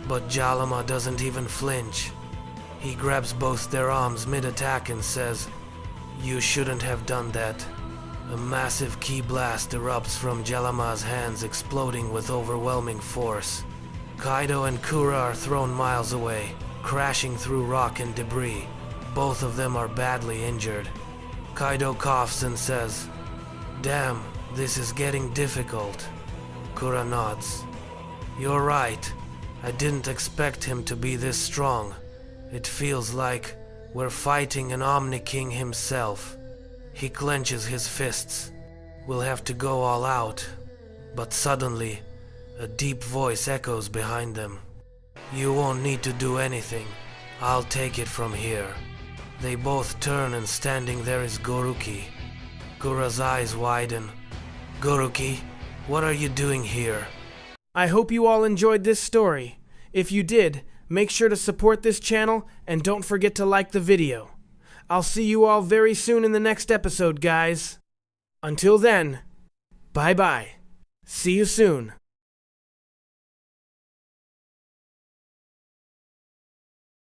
But Jalama doesn't even flinch. He grabs both their arms mid-attack and says, "You shouldn't have done that." A massive ki blast erupts from Jalama's hands, exploding with overwhelming force. Kaido and Kura are thrown miles away, crashing through rock and debris. Both of them are badly injured. Kaido coughs and says, "Damn, this is getting difficult." Kura nods. "You're right. I didn't expect him to be this strong. It feels like we're fighting an Omni King himself." He clenches his fists. "We'll have to go all out." But suddenly, a deep voice echoes behind them. "You won't need to do anything. I'll take it from here." They both turn and standing there is Goruki. Kura's eyes widen. "Goruki, what are you doing here?" I hope you all enjoyed this story. If you did, make sure to support this channel and don't forget to like the video. I'll see you all very soon in the next episode, guys. Until then, bye-bye. See you soon.